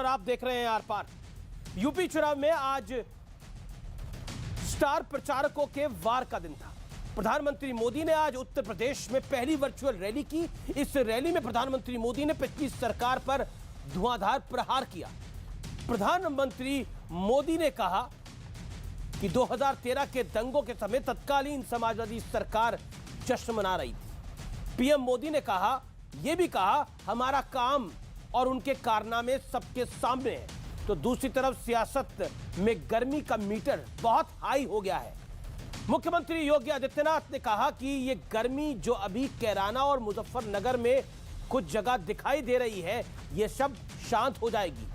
आप देख रहे हैं आर पार। यूपी चुनाव में आज स्टार प्रचारकों के वार का दिन था। प्रधानमंत्री मोदी ने आज उत्तर प्रदेश में पहली वर्चुअल रैली की। इस रैली में प्रधानमंत्री मोदी ने पिछली सरकार पर धुआंधार प्रहार किया। प्रधानमंत्री मोदी ने कहा कि 2013 के दंगों के समय तत्कालीन समाजवादी सरकार जश्न मना रही थी। पीएम मोदी ने कहा, यह भी कहा, हमारा काम और उनके कारनामे सबके सामने है। तो दूसरी तरफ सियासत में गर्मी का मीटर बहुत हाई हो गया है। मुख्यमंत्री योगी आदित्यनाथ ने कहा कि ये गर्मी जो अभी कैराना और मुजफ्फरनगर में कुछ जगह दिखाई दे रही है, ये सब शांत हो जाएगी।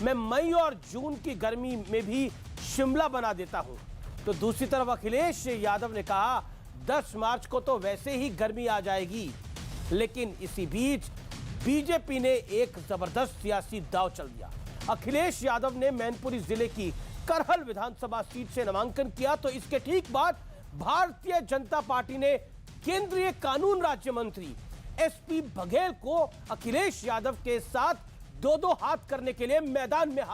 मैं मई और जून की गर्मी में भी शिमला बना देता हूं। तो दूसरी तरफ अखिलेश यादव ने कहा 10 मार्च को तो वैसे ही गर्मी आ जाएगी। लेकिन इसी बीच बीजेपी ने एक जबरदस्त सियासी दांव चल दिया। अखिलेश यादव ने मैनपुरी जिले की करहल विधानसभा सीट से नामांकन किया। तो इसके ठीक बाद भारतीय जनता पार्टी ने केंद्रीय कानून राज्य मंत्री एसपी बघेल को अखिलेश यादव के साथ दो हाथ करने के लिए मैदान में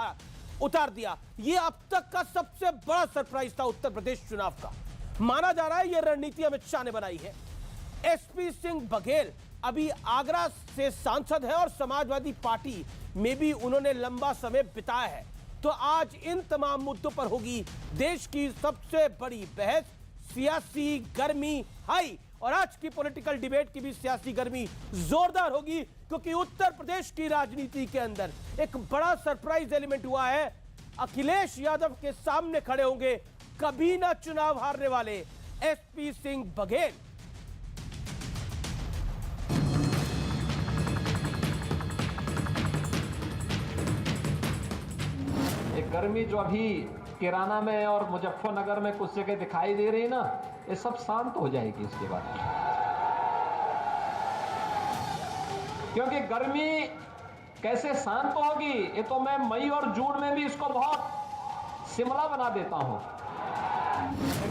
उतार दिया। यह अब तक का सबसे बड़ा सरप्राइज था उत्तर प्रदेश चुनाव का। माना जा रहा है यह रणनीति अमित शाह ने बनाई है। एसपी सिंह बघेल अभी आगरा से सांसद है और समाजवादी पार्टी में भी उन्होंने लंबा समय बिताया है। तो आज इन तमाम मुद्दों पर होगी देश की सबसे बड़ी बहस। सियासी गर्मी हाई और आज की पॉलिटिकल डिबेट की भी सियासी गर्मी जोरदार होगी, क्योंकि उत्तर प्रदेश की राजनीति के अंदर एक बड़ा सरप्राइज एलिमेंट हुआ है। अखिलेश यादव के सामने खड़े होंगे कभी ना चुनाव हारने वाले एसपी सिंह बघेल। एक गर्मी जो अभी किराना में और मुजफ्फरनगर में कुछ जगह दिखाई दे रही है ना, ये सब शांत हो जाएगी इसके बाद। क्योंकि गर्मी कैसे शांत होगी, ये तो मैं मई और जून में भी इसको बहुत शिमला बना देता हूं।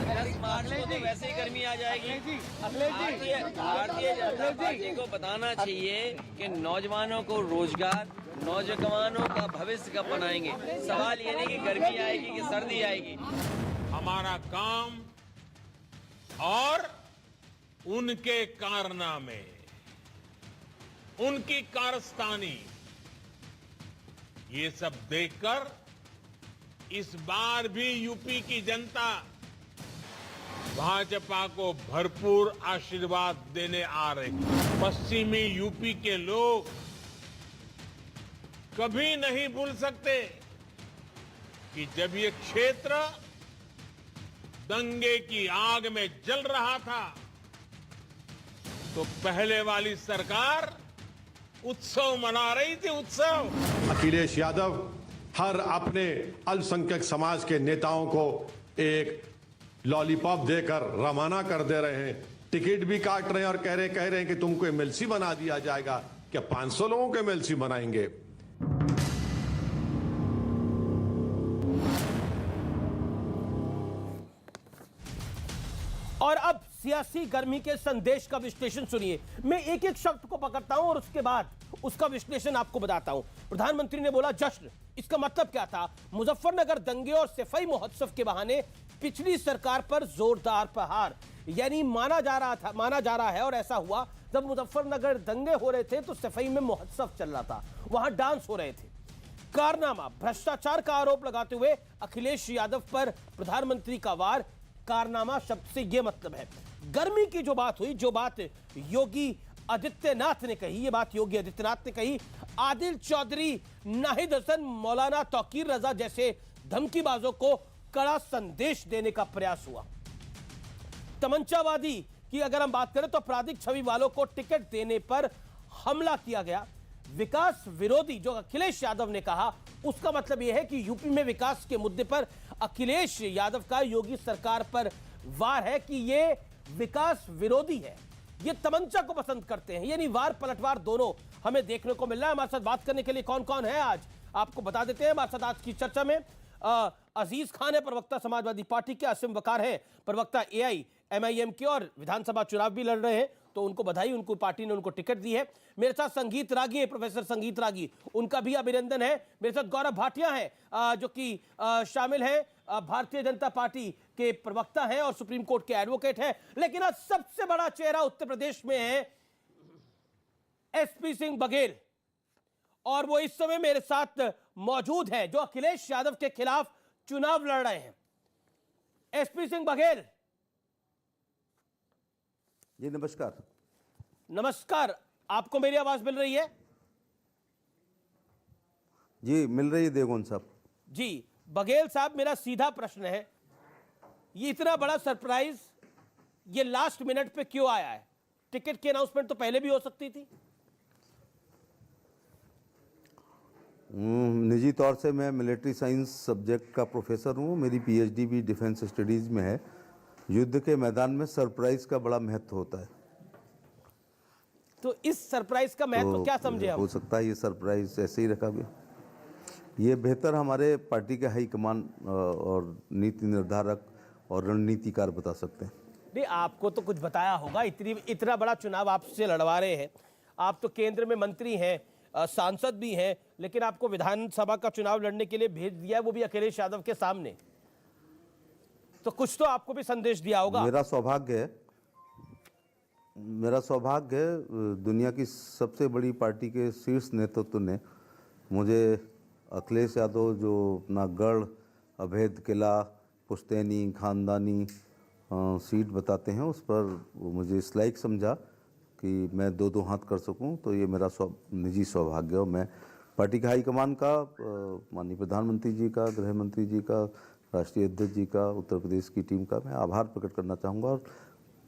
10 मार्च को तो वैसे ही गर्मी आ जाएगी। भारतीय जनता पार्टी को बताना चाहिए कि नौजवानों को रोजगार, नौजवानों का भविष्य कब बनाएंगे। सवाल ये नहीं कि गर्मी आएगी कि सर्दी आएगी। हमारा काम और उनके कारनामे, उनकी कारस्तानी, ये सब देखकर इस बार भी यूपी की जनता भाजपा को भरपूर आशीर्वाद देने आ रही। पश्चिमी यूपी के लोग कभी नहीं भूल सकते कि जब ये क्षेत्र दंगे की आग में जल रहा था तो पहले वाली सरकार उत्सव मना रही थी। उत्सव। अखिलेश यादव हर अपने अल्पसंख्यक समाज के नेताओं को एक लॉलीपॉप देकर रवाना कर दे रहे हैं। टिकट भी काट रहे हैं और कह रहे हैं कि तुमको एमएलसी बना दिया जाएगा। क्या 500 लोगों को एमएलसी बनाएंगे? और अब सियासी गर्मी के संदेश का विश्लेषण सुनिए। मैं एक एक शब्द को पकड़ता हूं और उसके बाद उसका विश्लेषण आपको बताता हूं। प्रधानमंत्री ने बोला जश्न, इसका मतलब क्या था? मुजफ्फरनगर दंगे और सफाई महोत्सव के बहाने पिछली सरकार पर जोरदार प्रहार, यानी माना जा रहा है और ऐसा हुआ जब मुजफ्फरनगर दंगे हो रहे थे तो सफाई में महोत्सव चल रहा था, वहां डांस हो रहे थे। कारनामा, भ्रष्टाचार का आरोप लगाते हुए अखिलेश यादव पर प्रधानमंत्री का वार। कारनामा शब्द से यह मतलब है गर्मी की जो बात हुई, जो बात योगी आदित्यनाथ ने कही, ये बात योगी आदित्यनाथ ने कही। आदिल चौधरी, नाहिद हसन, मौलाना तौकीर रजा जैसे धमकीबाजों को कड़ा संदेश देने का प्रयास हुआ। तमंचावादी की अगर हम बात करें तो आपराधिक छवि वालों को टिकट देने पर हमला किया गया। विकास विरोधी जो अखिलेश यादव ने कहा, उसका मतलब यह है कि यूपी में विकास के मुद्दे पर अखिलेश यादव का योगी सरकार पर वार है कि ये विकास विरोधी है, ये तमंचा को पसंद करते हैं। यानी वार पलटवार दोनों हमें देखने को मिल रहा है। हमारे साथ बात करने के लिए कौन कौन है आज आपको बता देते हैं। हमारे साथ आज की चर्चा में अजीज खान है, प्रवक्ता समाजवादी पार्टी के। आसिम वकार है, प्रवक्ता एआईएमआईएम के और विधानसभा चुनाव भी लड़ रहे हैं। तो उनको बधाई, उनको पार्टी ने उनको टिकट दी है। मेरे साथ संगीत रागी है, प्रोफेसर संगीत रागी, उनका भी अभिनंदन है। मेरे साथ गौरव भाटिया है जो कि शामिल है, भारतीय जनता पार्टी के प्रवक्ता हैं और सुप्रीम कोर्ट के एडवोकेट हैं। लेकिन आज सबसे बड़ा चेहरा उत्तर प्रदेश में है एसपी सिंह बघेल, और वो इस समय मेरे साथ मौजूद है, जो अखिलेश यादव के खिलाफ चुनाव लड़ रहे हैं। एसपी सिंह बघेल जी नमस्कार। नमस्कार, आपको मेरी आवाज मिल रही है? जी मिल रही है देवगन साहब। जी बघेल साहब, मेरा सीधा प्रश्न है, ये इतना बड़ा सरप्राइज ये लास्ट मिनट पे क्यों आया है? टिकट की अनाउंसमेंट तो पहले भी हो सकती थी। निजी तौर से मैं मिलिट्री साइंस सब्जेक्ट का प्रोफेसर हूँ, मेरी पीएचडी भी डिफेंस स्टडीज़ में है। युद्ध के मैदान में सरप्राइज का बड़ा महत्व होता है। तो इस सरप्राइज का महत्व क्या समझे हम? हो सकता है ये सरप्राइज ऐसे ही रखा गया। ये बेहतर हमारे पार्टी के हाईकमान और नीति निर्धारक और रणनीतिकार बता सकते हैं। नहीं, आपको तो कुछ बताया होगा, इतना बड़ा चुनाव आपसे लड़वा रहे हैं, आप तो केंद्र में मंत्री हैं, सांसद भी हैं, लेकिन आपको विधानसभा का चुनाव लड़ने के लिए भेज दिया है, वो भी अखिलेश यादव के सामने, तो कुछ तो आपको भी संदेश दिया होगा। मेरा सौभाग्य है दुनिया की सबसे बड़ी पार्टी के शीर्ष नेतृत्व ने मुझे अखिलेश यादव जो अपना गढ़, अभेद किला, पुश्तैनी, खानदानी सीट बताते हैं, उस पर मुझे इस लायक समझा कि मैं दो हाथ कर सकूं, तो ये मेरा निजी सौभाग्य है। और मैं पार्टी के हाईकमान का, माननीय प्रधानमंत्री जी का, गृह मंत्री जी का, राष्ट्रीय अध्यक्ष जी का, उत्तर प्रदेश की टीम का मैं आभार प्रकट करना चाहूँगा। और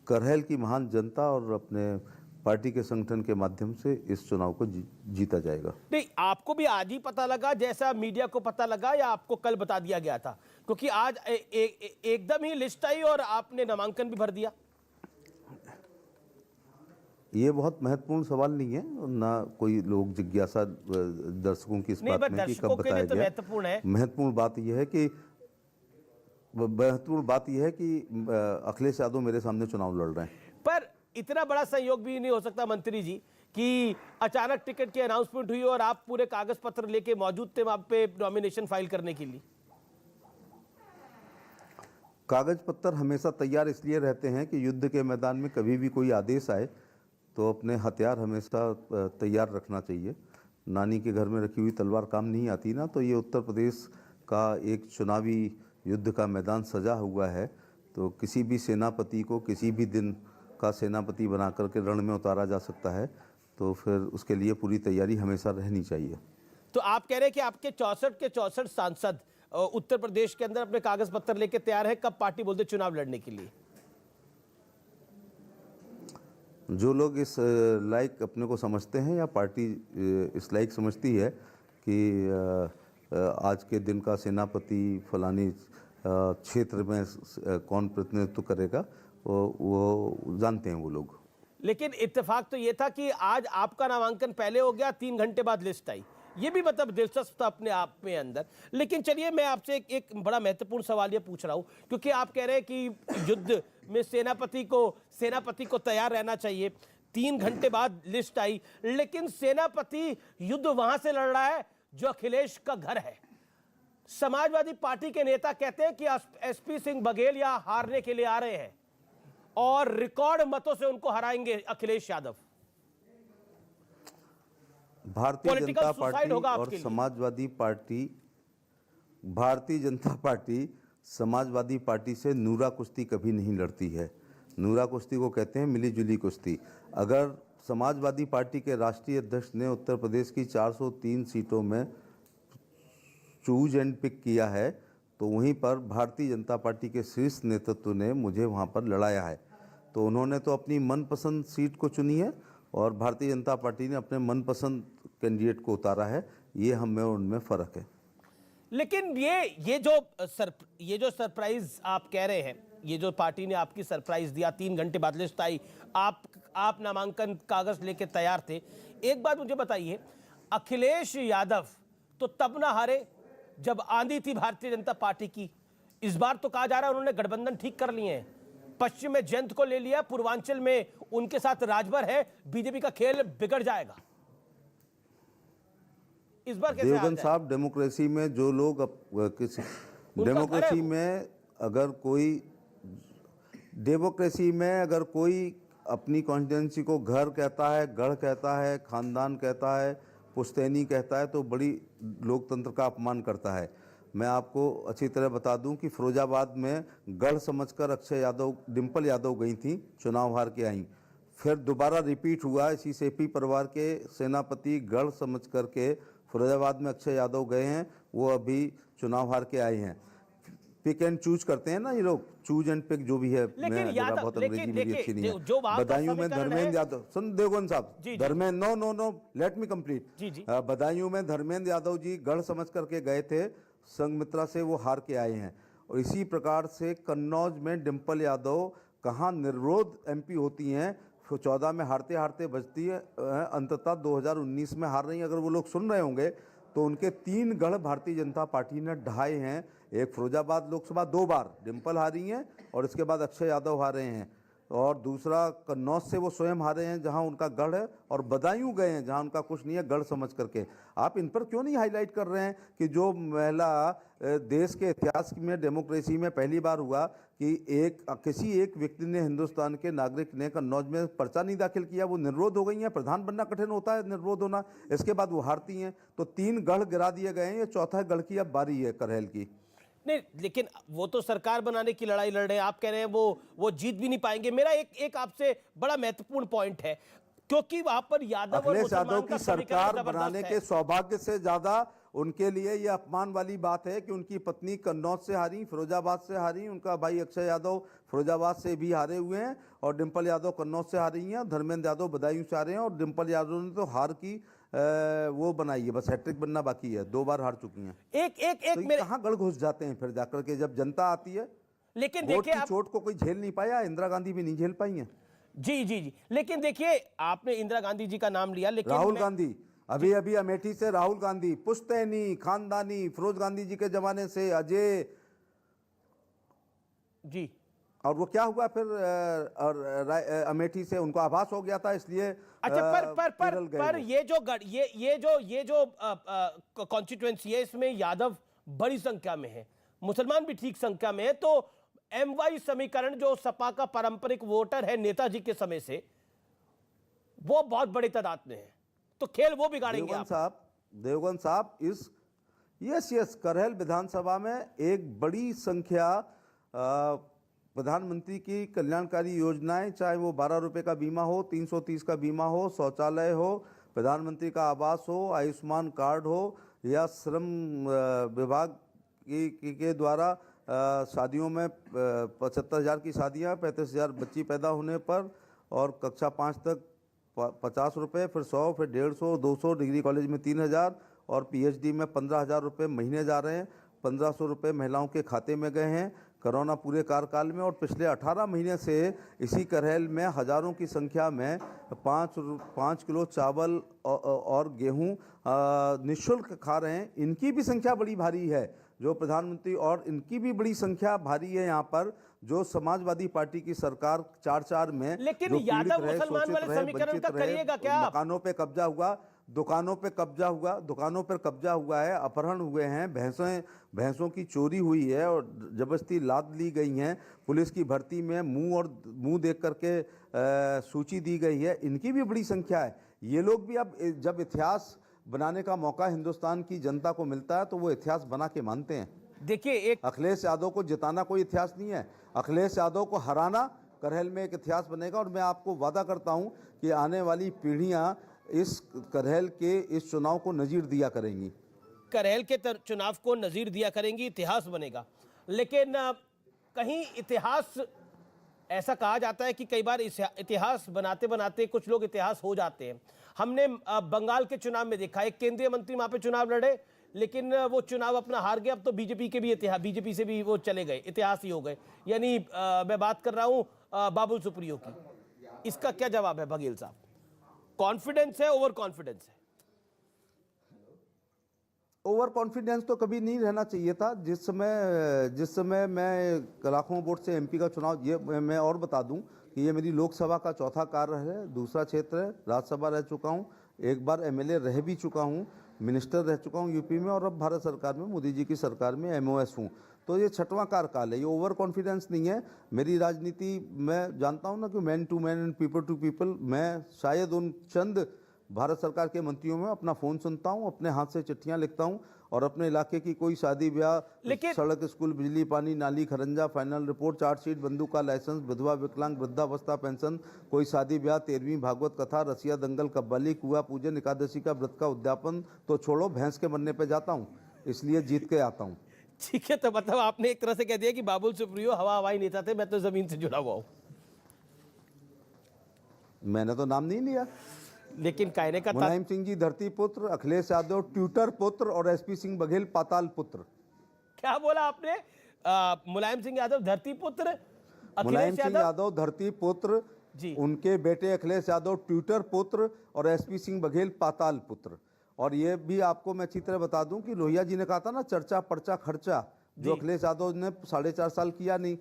करहल की महान जनता और अपने पार्टी के संगठन के माध्यम से इस चुनाव को जीता जाएगा। नहीं, आपको भी आज ही पता लगा जैसा मीडिया को पता लगा, या आपको कल बता दिया गया था? क्योंकि आज एकदम ही लिस्ट आई और आपने नामांकन भी भर दिया। ये बहुत महत्वपूर्ण सवाल नहीं है, ना कोई लोग जिज्ञासा दर्शकों की इस बात में कि कब बताया गया। महत्वपूर्ण है। महत्वपूर्ण बात यह है कि अखिलेश यादव मेरे सामने चुनाव लड़ रहे हैं। पर इतना बड़ा संयोग भी नहीं हो सकता मंत्री जी कि अचानक टिकट की अनाउंसमेंट हुई और आप पूरे कागज पत्र लेके मौजूद थे वहां पे नॉमिनेशन फाइल करने के लिए? कागज पत्र हमेशा तैयार इसलिए रहते हैं कि युद्ध के मैदान में कभी भी कोई आदेश आए तो अपने हथियार हमेशा तैयार रखना चाहिए। नानी के घर में रखी हुई तलवार काम नहीं आती ना, तो ये उत्तर प्रदेश का एक चुनावी युद्ध का मैदान सजा हुआ है, तो किसी भी सेनापति को किसी भी दिन का सेनापति बना करके रण में उतारा जा सकता है, तो फिर उसके लिए पूरी तैयारी हमेशा रहनी चाहिए। तो आप कह रहे हैं कि आपके 64 के 64 सांसद उत्तर प्रदेश के अंदर अपने कागज पत्र लेके तैयार है, कब पार्टी बोलते चुनाव लड़ने के लिए? जो लोग इस लायक अपने को समझते हैं या पार्टी इस लायक समझती है कि आज के दिन का सेनापति फलानी क्षेत्र में कौन प्रतिनिधित्व करेगा, वो जानते हैं वो लोग। लेकिन इत्तेफाक तो ये था कि आज आपका नामांकन पहले हो गया, 3 घंटे बाद लिस्ट आई, ये भी मतलब दिलचस्प था अपने आप में अंदर। लेकिन चलिए मैं आपसे एक बड़ा महत्वपूर्ण सवाल ये पूछ रहा हूं, क्योंकि आप कह रहे हैं कि युद्ध में सेनापति को तैयार रहना चाहिए। 3 घंटे बाद लिस्ट आई, लेकिन सेनापति युद्ध वहां से लड़ रहा है जो अखिलेश का घर है। समाजवादी पार्टी के नेता कहते हैं कि एसपी सिंह बघेल यहां हारने के लिए आ रहे हैं और रिकॉर्ड मतों से उनको हराएंगे अखिलेश यादव। भारतीय जनता पार्टी और समाजवादी पार्टी से नूरा कुश्ती कभी नहीं लड़ती है। नूरा कुश्ती को कहते हैं मिली जुली कुश्ती। अगर समाजवादी पार्टी के राष्ट्रीय अध्यक्ष ने उत्तर प्रदेश की 403 सीटों में चूज एंड पिक किया है, तो वहीं पर भारतीय जनता पार्टी के शीर्ष नेतृत्व ने मुझे वहां पर लड़ाया है। तो उन्होंने तो अपनी मनपसंद सीट को चुनी है और भारतीय जनता पार्टी ने अपने मनपसंद कैंडिडेट को उतारा है। ये हम में उनमें फर्क है। लेकिन ये जो सरप्राइज आप कह रहे हैं, ये जो पार्टी ने आपकी सरप्राइज दिया, 3 घंटे बाद लिस्ट आई, आप नामांकन कागज लेके तैयार थे। एक बात मुझे बताइए, अखिलेश यादव तो तब ना हारे जब आंधी थी भारतीय जनता पार्टी की। इस बार तो कहा जा रहा है उन्होंने गठबंधन ठीक कर लिए हैं। पश्चिम में जयंत को ले लिया, पूर्वांचल में उनके साथ राजभर है, बीजेपी का खेल बिगड़ जाएगा। इस बार कैसे देवगन साहब, डेमोक्रेसी में जो लोग डेमोक्रेसी में अगर कोई अपनी कॉन्स्टिट्यूंसी को घर कहता है, गढ़ कहता है, खानदान कहता है, पुश्तैनी कहता है, तो बड़ी लोकतंत्र का अपमान करता है। मैं आपको अच्छी तरह बता दूं कि फिरोजाबाद में गढ़ समझकर अक्षय यादव, डिंपल यादव गई थी, चुनाव हार के आई। फिर दोबारा रिपीट हुआ, इसी सेपी परिवार के सेनापति गढ़ समझ करके फिरोजाबाद में अक्षय यादव गए हैं, वो अभी चुनाव हार के आए हैं। पिक एंड चूज करते हैं ना ये लोग, चूज एंड पिक जो भी है। मैं बहुत अंग्रेजी मेरी अच्छी नहीं है। बदायूं में धर्मेंद्र यादव, सुन देवगन साहब, Dharmendra no let me complete. Badaun में धर्मेंद्र यादव जी गढ़ समझ करके गए थे, संघमित्रा से वो हार के आए हैं। और इसी प्रकार से कन्नौज में डिंपल यादव कहाँ निर्विरोध एमपी होती हैं, 14 में हारते हारते बचती है, अंततः 2019 में हार रही हैं। अगर वो लोग सुन रहे होंगे तो उनके 3 गढ़ भारतीय जनता पार्टी ने ढाए हैं। एक फिरोजाबाद लोकसभा 2 बार डिंपल हारी हैं और इसके बाद अक्षय यादव हारे हैं, और दूसरा कन्नौज से वो स्वयं हारे हैं जहां उनका गढ़ है, और बदायूं गए हैं जहां उनका कुछ नहीं है, गढ़ समझ करके। आप इन पर क्यों नहीं हाईलाइट कर रहे हैं कि जो महिला देश के इतिहास में डेमोक्रेसी में पहली बार हुआ कि किसी एक व्यक्ति ने, हिंदुस्तान के नागरिक ने कन्नौज में पर्चा नहीं दाखिल किया, वो निर्विरोध हो गई हैं। प्रधान बनना कठिन होता है, निर्विरोध होना, इसके बाद वो हारती हैं। तो 3 गढ़ गिरा दिए गए हैं, ये चौथा गढ़ की अब बारी है करहल की। नहीं, लेकिन वो तो सरकार बनाने की लड़ाई लड़ रहे हैं, आप कह रहे हैं वो जीत भी नहीं पाएंगे। मेरा एक आपसे बड़ा महत्वपूर्ण पॉइंट है, क्योंकि वहां पर यादव और अखिलेश मुसलमान यादव का की समीकरण सरकार जबरदस्त बनाने है। के सौभाग्य से ज्यादा उनके लिए यह अपमान वाली बात है कि उनकी पत्नी कन्नौज से हारी, फिरोजाबाद से हारी, उनका भाई अक्षय यादव फिरोजाबाद से भी हारे हुए हैं, और डिंपल यादव कन्नौज से हारी हैं, धर्मेंद्र यादव बदायूं से हारे हैं, और डिंपल यादव ने तो हार की वो बनाई है, बस हैट्रिक बनना बाकी है, 2 बार हार चुकी हैं। एक तो कहाँ गढ़ घुस जाते हैं फिर जाकर के जब जनता आती है। लेकिन वोट देखिए, की चोट को कोई झेल नहीं पाया, इंदिरा गांधी भी नहीं झेल पाई हैं। जी, लेकिन देखिए, आपने इंदिरा गांधी जी का नाम लिया, लेकिन राहुल गांधी, अभी अमेठी से राहुल गांधी, पुश्तैनी, खानदानी, फिरोज गांधी जी के जमाने से अजय जी, और वो क्या हुआ फिर, और अमेठी से उनको आभास हो गया था, इसलिए अच्छा, पर ये जो कॉन्स्टिट्यूएंसी है, इसमें यादव बड़ी संख्या में है, मुसलमान भी ठीक संख्या में है, तो एमवाई समीकरण जो सपा का पारंपरिक वोटर है नेताजी के समय से, वो बहुत बड़ी तादाद में है, तो खेल वो बिगाड़ेंगे आप। देवगन साहब, यस करहल विधानसभा में एक बड़ी संख्या प्रधानमंत्री की कल्याणकारी योजनाएं, चाहे वो 12 रुपए का बीमा हो, 330 का बीमा हो, शौचालय हो, प्रधानमंत्री का आवास हो, आयुष्मान कार्ड हो, या श्रम विभाग के द्वारा शादियों में 75,000 की शादियाँ, 35,000 बच्ची पैदा होने पर, और कक्षा 5 तक 50 रुपये, फिर 100, फिर 150, 200, डिग्री कॉलेज में 3,000, और पीएचडी में 15,000 रुपये महीने जा रहे हैं। 1,500 रुपये महिलाओं के खाते में गए हैं कोरोना पूरे कार्यकाल में, और पिछले 18 महीने से इसी करहल में हजारों की संख्या में 5 किलो चावल और गेहूं निःशुल्क खा रहे हैं। इनकी भी संख्या बड़ी भारी है, जो प्रधानमंत्री, और इनकी भी बड़ी संख्या भारी है यहाँ पर, जो समाजवादी पार्टी की सरकार 4 में, लेकिन यादव मुसलमान वाले समीकरण का करिएगा क्या? मकानों पे कब्जा हुआ, दुकानों पे कब्जा हुआ है, अपहरण हुए हैं, भैंसों की चोरी हुई है और जबरदस्ती लाद ली गई हैं, पुलिस की भर्ती में मुंह देख करके सूची दी गई है। इनकी भी बड़ी संख्या है। ये लोग भी अब जब इतिहास बनाने का मौका हिंदुस्तान की जनता को मिलता है तो वो इतिहास बना के मानते हैं। देखिए, अखिलेश यादव को जिताना कोई इतिहास नहीं है, अखिलेश यादव को हराना करहल में एक इतिहास बनेगा। और मैं आपको वादा करता हूं कि आने वाली पीढ़ियां इस करहल के इस चुनाव को नजीर दिया करेंगी, करहल के चुनाव को नजीर दिया करेंगी, इतिहास बनेगा। लेकिन कहीं इतिहास, ऐसा कहा जाता है कि कई बार इतिहास बनाते बनाते कुछ लोग इतिहास हो जाते हैं। हमने बंगाल के चुनाव में देखा, एक केंद्रीय मंत्री वहां पे चुनाव लड़े, लेकिन वो चुनाव अपना हार गया। अब तो बीजेपी के भी इतिहास, बीजेपी से भी वो चले गए, इतिहास ही हो गए। यानी मैं बात कर रहा हूं बाबुल सुप्रियो की। इसका क्या जवाब है बघेल साहब? कॉन्फिडेंस है, ओवर कॉन्फिडेंस है? ओवर कॉन्फिडेंस तो कभी नहीं रहना चाहिए था। जिस समय मैं लाखों वोट से एमपी का चुनाव, ये मैं और बता दूं कि ये मेरी लोकसभा का चौथा कार्य है, दूसरा क्षेत्र है, राज्यसभा रह चुका हूं, एक बार एमएलए रह भी चुका हूं, मिनिस्टर रह चुका हूं यूपी में, और अब भारत सरकार में मोदी जी की सरकार में एमओएस हूं। तो ये छठवां कार्यकाल है, ये ओवर कॉन्फिडेंस नहीं है। मेरी राजनीति मैं जानता हूं ना कि man to man and people to people, मैं शायद उन चंद भारत सरकार के मंत्रियों में अपना फ़ोन सुनता हूं, अपने हाथ से चिट्ठियां लिखता हूं, और अपने इलाके की कोई शादी ब्याह, सड़क, स्कूल, बिजली, पानी, नाली, खरंजा, फाइनल रिपोर्ट, चार्जशीट, बंदूक का लाइसेंस, विधवा विकलांग वृद्धावस्था पेंशन, कोई शादी ब्याह, 13वीं भागवत कथा, रसिया दंगल, कव्वाली, कुआ पूजन, एकादशी का व्रत का उद्यापन तो छोड़ो, भैंस के मरने पर जाता हूँ, इसलिए जीत के आता हूँ। ठीक है, तो मतलब आपने एक तरह से कह दिया कि बाबुल सुप्रियो हवा हवाई नेता थे, मैं तो जमीन से जुड़ा हुआ हूं। मैंने तो नाम नहीं लिया, लेकिन कहने का मुलायम सिंह जी धरती पुत्र, अखिलेश यादव ट्विटर पुत्र, और एसपी सिंह बघेल पाताल पुत्र। क्या बोला आपने? मुलायम सिंह यादव धरती पुत्र, मुलायम सिंह यादव धरती पुत्र जी, उनके बेटे अखिलेश यादव ट्विटर पुत्र, और एसपी सिंह बघेल पाताल पुत्र। और ये भी आपको मैं अच्छी तरह बता दूं कि लोहिया जी ने कहा था ना, चर्चा पर्चा खर्चा, जो अखिलेश यादव ने 4.5 साल किया नहीं।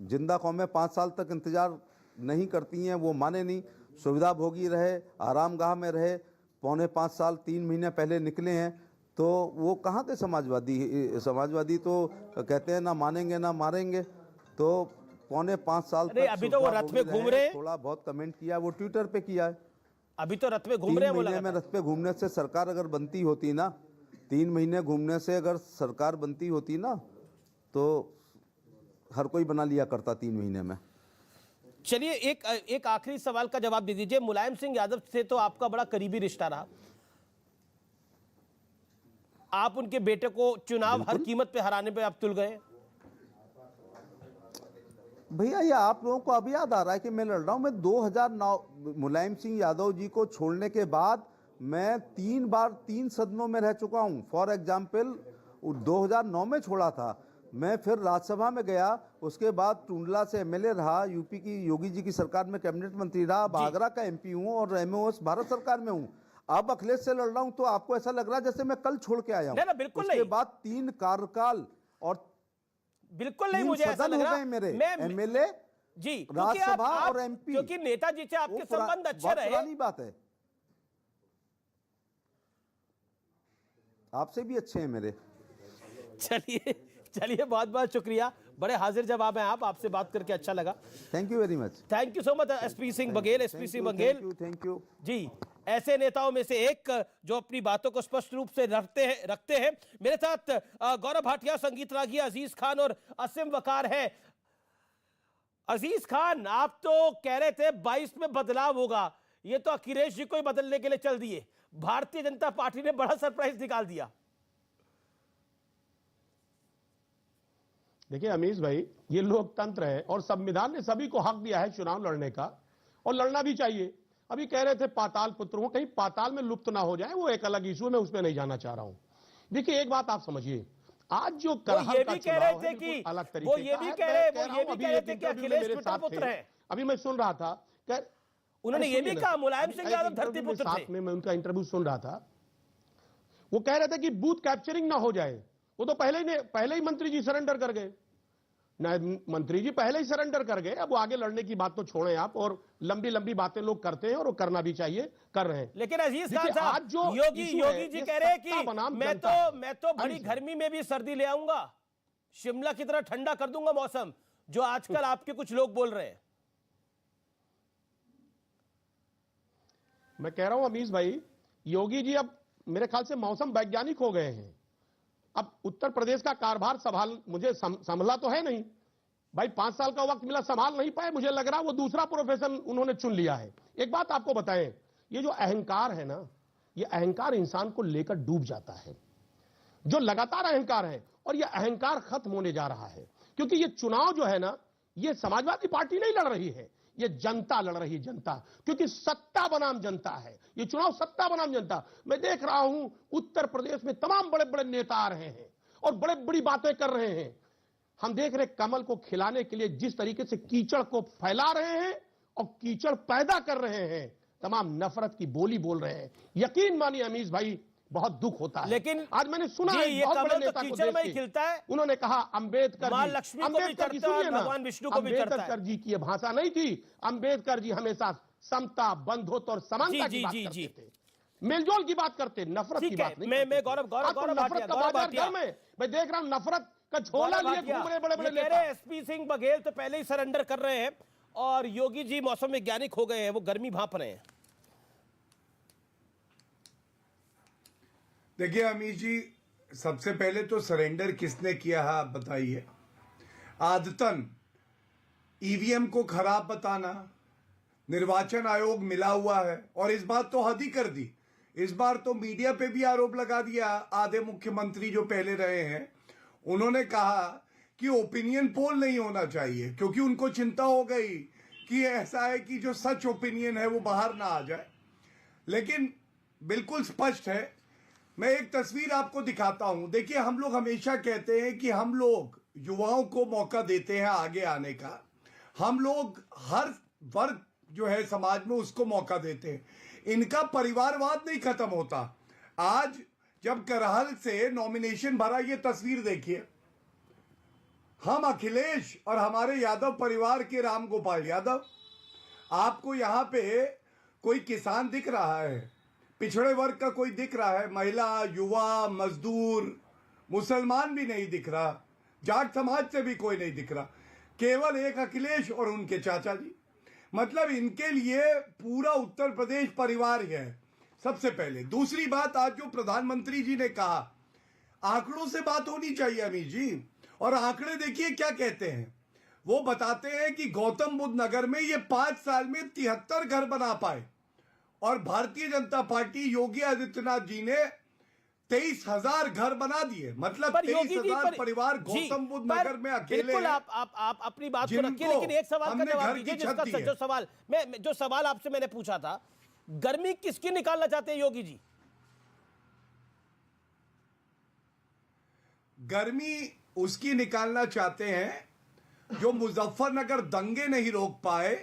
जिंदा कौमें 5 साल तक इंतजार नहीं करती हैं, वो माने नहीं, सुविधा भोगी रहे, आरामगाह में रहे, 4.25 साल 3 महीने पहले निकले हैं, तो वो कहाँ थे समाजवादी? समाजवादी तो कहते हैं ना मानेंगे ना मारेंगे। तो 4.25 साल तक अभी तो वो रथ में घूम रहे हैं, थोड़ा बहुत कमेंट किया, वो ट्विटर पे किया है। अभी तो रथ में घूम रहे हैं। 3 महीने में रथ पे घूमने से सरकार अगर बनती होती ना, 3 महीने घूमने से अगर सरकार बनती होती ना, तो हर कोई बना लिया करता 3 महीने में। चलिए एक आखिरी सवाल का जवाब दे दीजिए। मुलायम सिंह यादव से तो आपका बड़ा करीबी रिश्ता रहा, आप उनके बेटे को चुनाव हर कीमत पे हराने पे आप तुल गए। भैया ये आप लोगों को अब याद आ रहा है कि मैं लड़ रहा हूं। मैं 2009 मुलायम सिंह यादव जी को छोड़ने के बाद मैं 3 बार 3 सदनों में रह चुका हूं। फॉर एग्जाम्पल 2009 में छोड़ा था, मैं फिर राज्यसभा में गया, उसके बाद टुंडला से एमएलए रहा, यूपी की योगी जी की सरकार में कैबिनेट मंत्री रहा, अब आगरा का एमपी हूं और एमओएस भारत सरकार में हूं। अब अखिलेश से लड़ रहा हूं, तो आपको ऐसा लग रहा है जैसे मैं कल छोड़ के आया हूं। बिल्कुल उसके बाद 3 कार्यकाल और बिल्कुल नहीं, मुझे ऐसा लग रहा है मेरे एमएलए जी, राज्यसभा और एमपी, क्योंकि नेताजी से आपके संबंध अच्छे रहे। पुरानी बात है, आपसे भी अच्छे हैं मेरे। चलिए बहुत बहुत शुक्रिया, बड़े हाजिर जवाब हैं आप, आपसे बात करके अच्छा लगा। Thank you very much. Thank you so much SP Singh Baghel. SP Singh Baghel thank you ji, ऐसे नेताओं में से एक जो अपनी बातों को स्पष्ट रूप से रखते हैं। मेरे साथ गौरव भाटिया, संगीत रागी, अजीज खान और असीम वकार है। अजीज खान, आप तो कह रहे थे 22 में बदलाव होगा, ये तो अखिलेश जी को ही बदलने के लिए चल दिए। भारतीय जनता पार्टी ने बड़ा सरप्राइज निकाल दिया। देखिए अमीश भाई, ये लोकतंत्र है और संविधान ने सभी को हक दिया है चुनाव लड़ने का, और लड़ना भी चाहिए। अभी कह रहे थे पाताल पुत्र हूं, कहीं पाताल में लुप्त ना हो जाए, वो एक अलग इशू है, मैं उस पर नहीं जाना चाह रहा हूं। देखिए एक बात आप समझिए, आज जो ये भी कह रहे थे कि अलग तरीके वो ये भी कह रहे थे कि अखिलेश पिता पुत्र है। अभी मैं सुन रहा था, उन्होंने ये भी कहा मुलायम सिंह यादव धरती पुत्र थे। मैं उनका इंटरव्यू सुन रहा था, वो कह रहे थे कि बूथ कैप्चरिंग ना हो जाए। वो तो पहले ही मंत्री जी सरेंडर कर गए, मंत्री जी पहले ही सरेंडर कर गए। अब वो आगे लड़ने की बात तो छोड़ें आप, और लंबी लंबी बातें लोग करते हैं और वो करना भी चाहिए, कर रहे हैं। लेकिन अजीज खान साहब, योगी जी कह रहे हैं कि मैं तो बड़ी गर्मी में भी सर्दी ले आऊंगा, शिमला की तरह ठंडा कर दूंगा मौसम, जो आजकल आपके कुछ लोग बोल रहे हैं। मैं कह रहा हूं अमीश भाई, योगी जी अब मेरे ख्याल से मौसम वैज्ञानिक हो गए हैं। अब उत्तर प्रदेश का कारभार मुझे संभला तो है नहीं भाई, 5 साल का वक्त मिला, संभाल नहीं पाए। मुझे लग रहा वो दूसरा प्रोफेशन उन्होंने चुन लिया है। एक बात आपको बताएं, ये जो अहंकार है ना, ये अहंकार इंसान को लेकर डूब जाता है, जो लगातार अहंकार है, और ये अहंकार खत्म होने जा रहा है। क्योंकि ये चुनाव जो है ना, ये समाजवादी पार्टी नहीं लड़ रही है, ये जनता लड़ रही है, जनता। क्योंकि सत्ता बनाम जनता है ये चुनाव, सत्ता बनाम जनता। मैं देख रहा हूं उत्तर प्रदेश में तमाम बड़े बड़े नेता आ रहे हैं और बड़े बड़ी बातें कर रहे हैं। हम देख रहे कमल को खिलाने के लिए जिस तरीके से कीचड़ को फैला रहे हैं और कीचड़ पैदा कर रहे हैं, तमाम नफरत की बोली बोल रहे हैं। यकीन मानिए अमीश भाई, बहुत दुख होता है। लेकिन आज मैंने सुना जी, है ये बहुत बड़े कमल तो नेता को कीचड़ में देश ही के, खिलता है। उन्होंने कहा अंबेडकर मां जी, लक्ष्मी को भी अंबेडकर जी चढ़ता है, सुनिए ना, भगवान विष्णु को भी चढ़ता है। अंबेडकर जी की ये भाषा नहीं थी। अंबेडकर जी हमेशा समता, बंधुत्व और समानता जी, की बात जी, करते जी। थे, मेलजोल की बात करते, नफरत की ठीक बात है, नहीं मैं करते थे। गौरव आज तो भाटिया, नफरत का गौरव बाजार भाटिया। घर में मैं देख रहा हूं, नफरत का झोला लिए घूम रहे बड़े बड़े ये कह नेता। रहे हैं एसपी सिंह बघेल तो पहले ही सरेंडर कर रहे हैं और योगी जी मौसम वैज्ञानिक हो गए हैं, वो गर्मी भांप रहे हैं। देखिए अमीश जी, सबसे पहले तो सरेंडर किसने किया है आप बताइए। आदतन ईवीएम को खराब बताना, निर्वाचन आयोग मिला हुआ है, और इस बार तो हद ही कर दी। इस बार तो मीडिया पे भी आरोप लगा दिया। आधे मुख्यमंत्री जो पहले रहे हैं उन्होंने कहा कि ओपिनियन पोल नहीं होना चाहिए, क्योंकि उनको चिंता हो गई कि ऐसा है कि जो सच ओपिनियन है वो बाहर ना आ जाए। लेकिन बिल्कुल स्पष्ट है। मैं एक तस्वीर आपको दिखाता हूं। देखिए, हम लोग हमेशा कहते हैं कि हम लोग युवाओं को मौका देते हैं आगे आने का। हम लोग हर वर्ग जो है समाज में उसको मौका देते हैं। इनका परिवारवाद नहीं खत्म होता। आज जब करहल से नॉमिनेशन भरा, ये तस्वीर देखिए, हम अखिलेश और हमारे यादव परिवार के राम गोपाल यादव। आपको यहां पे कोई किसान दिख रहा है, पिछड़े वर्ग का कोई दिख रहा है, महिला, युवा, मजदूर, मुसलमान भी नहीं दिख रहा, जाट समाज से भी कोई नहीं दिख रहा, केवल एक अखिलेश और उनके चाचा जी। मतलब इनके लिए पूरा उत्तर प्रदेश परिवार ही है। सबसे पहले दूसरी बात, आज जो प्रधानमंत्री जी ने कहा, आंकड़ों से बात होनी चाहिए अमीर जी। और आंकड़े देखिए क्या कहते हैं। वो बताते हैं कि गौतम बुद्ध नगर में ये 5 साल में 73 घर बना पाए, और भारतीय जनता पार्टी योगी आदित्यनाथ जी ने 23,000 घर बना दिए। मतलब 23,000 परिवार गौतम बुद्ध नगर में अकेले। बिल्कुल, आप अपनी बात को रखिए, लेकिन एक सवाल का जवाब दीजिए, जिसका जो सवाल जो सवाल आपसे मैंने पूछा था, गर्मी किसकी निकालना चाहते हैं योगी जी? गर्मी उसकी निकालना चाहते हैं जो मुजफ्फरनगर दंगे नहीं रोक पाए,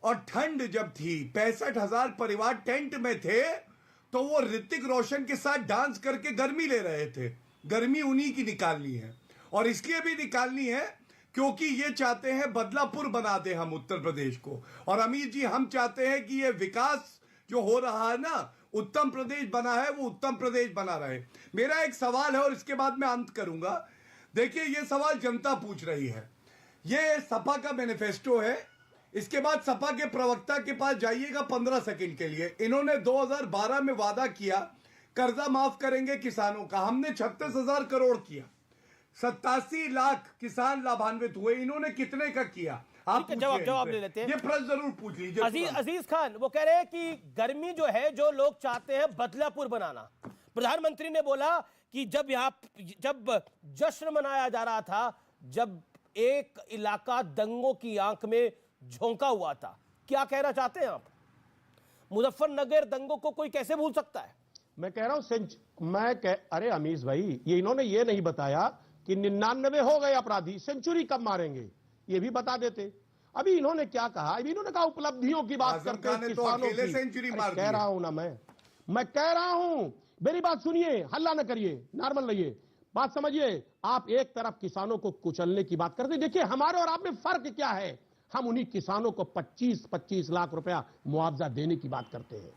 और ठंड जब थी 65,000 परिवार टेंट में थे, तो वो ऋतिक रोशन के साथ डांस करके गर्मी ले रहे थे। गर्मी उन्हीं की निकालनी है, और इसलिए भी निकालनी है क्योंकि ये चाहते हैं बदलापुर बना दे हम उत्तर प्रदेश को। और अमीर जी, हम चाहते हैं कि ये विकास जो हो रहा है ना, उत्तम प्रदेश बना है, वो उत्तम प्रदेश बना रहे। मेरा एक सवाल है और इसके बाद मैं अंत करूंगा। देखिए, ये सवाल जनता पूछ रही है। ये सपा का मैनिफेस्टो है। इसके बाद सपा के प्रवक्ता के पास जाइएगा 15 सेकंड के लिए। इन्होंने 2012 में वादा किया कर्जा माफ करेंगे किसानों का, हमने 36,000 करोड़ किया, 87 लाख किसान लाभान्वित हुए। इन्होंने कितने का किया? आप जवाब ले लेते हैं, ये प्रश्न जरूर पूछ लीजिए। अजीज खान वो कह रहे हैं कि गर्मी जो है, जो लोग चाहते हैं बदलापुर बनाना। प्रधानमंत्री ने बोला कि जब जश्न मनाया जा रहा था, जब एक इलाका दंगों की आंख में झोंका हुआ था, क्या कहना चाहते हैं आप? मुजफ्फरनगर दंगों को कोई कैसे भूल सकता है? मैं कह रहा हूं अरे अमीश भाई, ये इन्होंने ये नहीं बताया कि 99 हो गए अपराधी, सेंचुरी कब मारेंगे, ये भी बता देते। अभी इन्होंने क्या कहा? अभी इन्होंने कहा उपलब्धियों की बात करते हैं, किसानों की। सेंचुरी मार कह रहा हूं ना, मैं कह रहा हूं, मेरी बात सुनिए, हल्ला न करिए, नॉर्मल रहिए, बात समझिए। आप एक तरफ किसानों को कुचलने की बात करते, देखिए हमारे और आप में फर्क क्या है। हम उन्हीं किसानों को 25-25 लाख रुपया मुआवजा देने की बात करते हैं,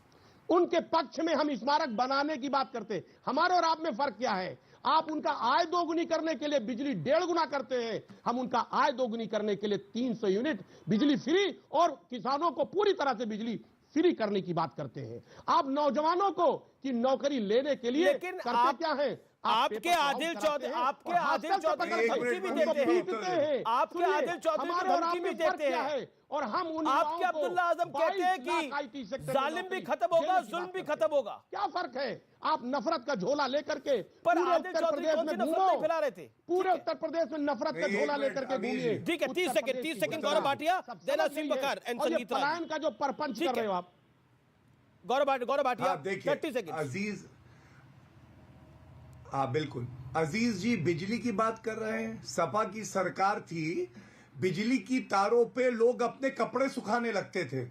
उनके पक्ष में हम स्मारक बनाने की बात करते हैं। हमारे और आप में फर्क क्या है? आप उनका आय दोगुनी करने के लिए बिजली 1.5 गुना करते हैं, हम उनका आय दोगुनी करने के लिए 300 यूनिट बिजली फ्री और किसानों को पूरी तरह से बिजली फ्री करने की बात करते हैं। आप नौजवानों को की नौकरी लेने के लिए करते क्या है? आपके आदिल चौधरी धमकी भी देते हैं, आपके आदिल चौधरी धमकी भी देते हैं, और हम उन आपके अब्दुल्ला आजम कहते हैं कि जालिम भी खत्म होगा, जुल्म भी खत्म होगा। क्या फर्क है? आप नफरत का झोला लेकर के पर आदिल चौधरी कौन सी नफरत नहीं फैला रहे थे? पूरे उत्तर प्रदेश में नफरत का झोला लेकर के घूमिए। ठीक है, 30 सेकंड गौरव भाटिया, देना सिंह बकार एंड संगीत पलायन का जो परपंच कर रहे हो आप, गौरव भाटिया, 30 सेकंड। अजीज, हाँ बिल्कुल, अजीज जी बिजली की बात कर रहे हैं। सपा की सरकार थी, बिजली की तारों पे लोग अपने कपड़े सुखाने लगते थे।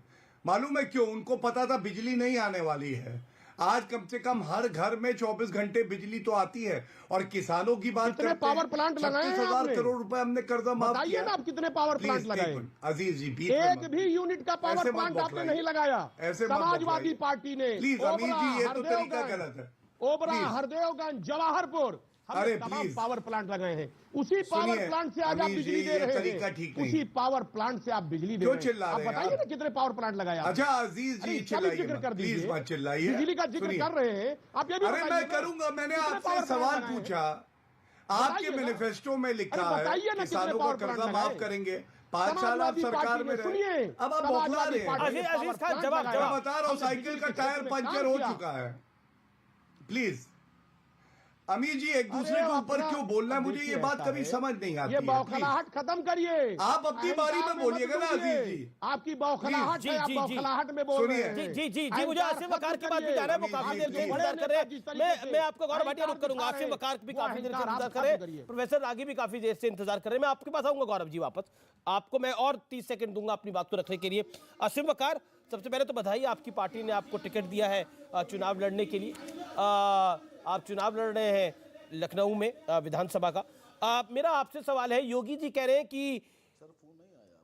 मालूम है क्यों? उनको पता था बिजली नहीं आने वाली है। आज कम से कम हर घर में 24 घंटे बिजली तो आती है। और किसानों की बात कितने करते पावर प्लांट लगाए हैं 36,000 आपने? करोड़ रुपए हमने कर्जा माफ बताइए किया। ना आप कितने पावर प्लांट लगाए? अजीज जी, बीच में एक मत भी बोलिए। यूनिट का पावर ऐसे मत प्लांट आपने बौखलाइए। नहीं लगाया। ऐसे मत समाजवादी बौखलाइए। पार्टी ने प्लीज अमीर जी, ये तो तरीका गलत है। ओबरा, प्लीज। हरदेवगंज, जवाहरपुर, हमने अरे तमाम प्लीज। पावर प्लांट लगाए हैं। उसी पावर सुनिए, प्लांट से आज आप अमीर जी, बिजली दे ये रहे तरीका हैं। ठीक नहीं। उसी पावर प्लांट से आप बिजली दे क्यों रहे हैं। चिल्ला आप रहे हैं बताइए आप? ना कितने पावर प्लांट लगाए आपने? अच्छा अजीज अरे जी, इसका भी जिक्र चिल्लाइए कर मत। प्लीज दीजिए। मत चिल्लाइए। बिजली का जिक्र सुनिए। कर रहे हैं, आप ये भी अरे बताइए मैं ना, करूंगा, मैंने कितने आपसे पावर सवाल प्लांट लगाए हैं? पूछा। आपके बताइए ना। मैनिफेस्टो में लिखा अरे है बताइए ना कितने किसानों का पावर प्लांट कर्जा लगाए? माफ करेंगे। 5 साल आप समाजवादी सरकार पार्टी में ने, रहे, सुनिए, अब आप बौखला समाजवादी रहे पार्टी हैं। ने अजीज पावर खान, प्लांट जवाब, लगाया। मैं बता रहा हूँ, हमने साइकिल बिजली का के टायर क्षेत्र में पंचर काम हो किया। चुका है। प्लीज अमीर जी, एक दूसरे अरे के ऊपर अपना- क्यों बोलना है? मुझे देखिए, ये बात ऐसा कभी है, समझ नहीं आती ये है। बौखलाहट खत्म करिए। आप अपनी बारी में अहंकार बोलिएगा मत ना डूबिए। अजीज जी। आपकी बौखलाहट जी, है, आप जी, जी। बौखलाहट में बोल सुनिए। रहे हैं। जी जी जी जी, मुझे अहंकार आसिम खत्म वकार की बात भी करिए। जा रहा है, वो काफी देर से इंतजार कर रहे हैं। मैं आपको गौरव भाटिया रुक करूंगा। आसिम वकार भी काफी देर से इंतजार कर रहे हैं, प्रोफेसर रागी भी काफी देर से इंतजार कर रहे हैं। मैं आपके पास आऊंगा गौरव जी वापस। आपको मैं और 30 सेकंड दूंगा अपनी बात को रखने के लिए। आसिम वकार, सबसे पहले तो बधाई, आपकी पार्टी ने आपको टिकट दिया है चुनाव लड़ने के लिए। आप चुनाव लड़ रहे हैं लखनऊ में विधानसभा का। मेरा आपसे सवाल है, योगी जी कह रहे हैं कि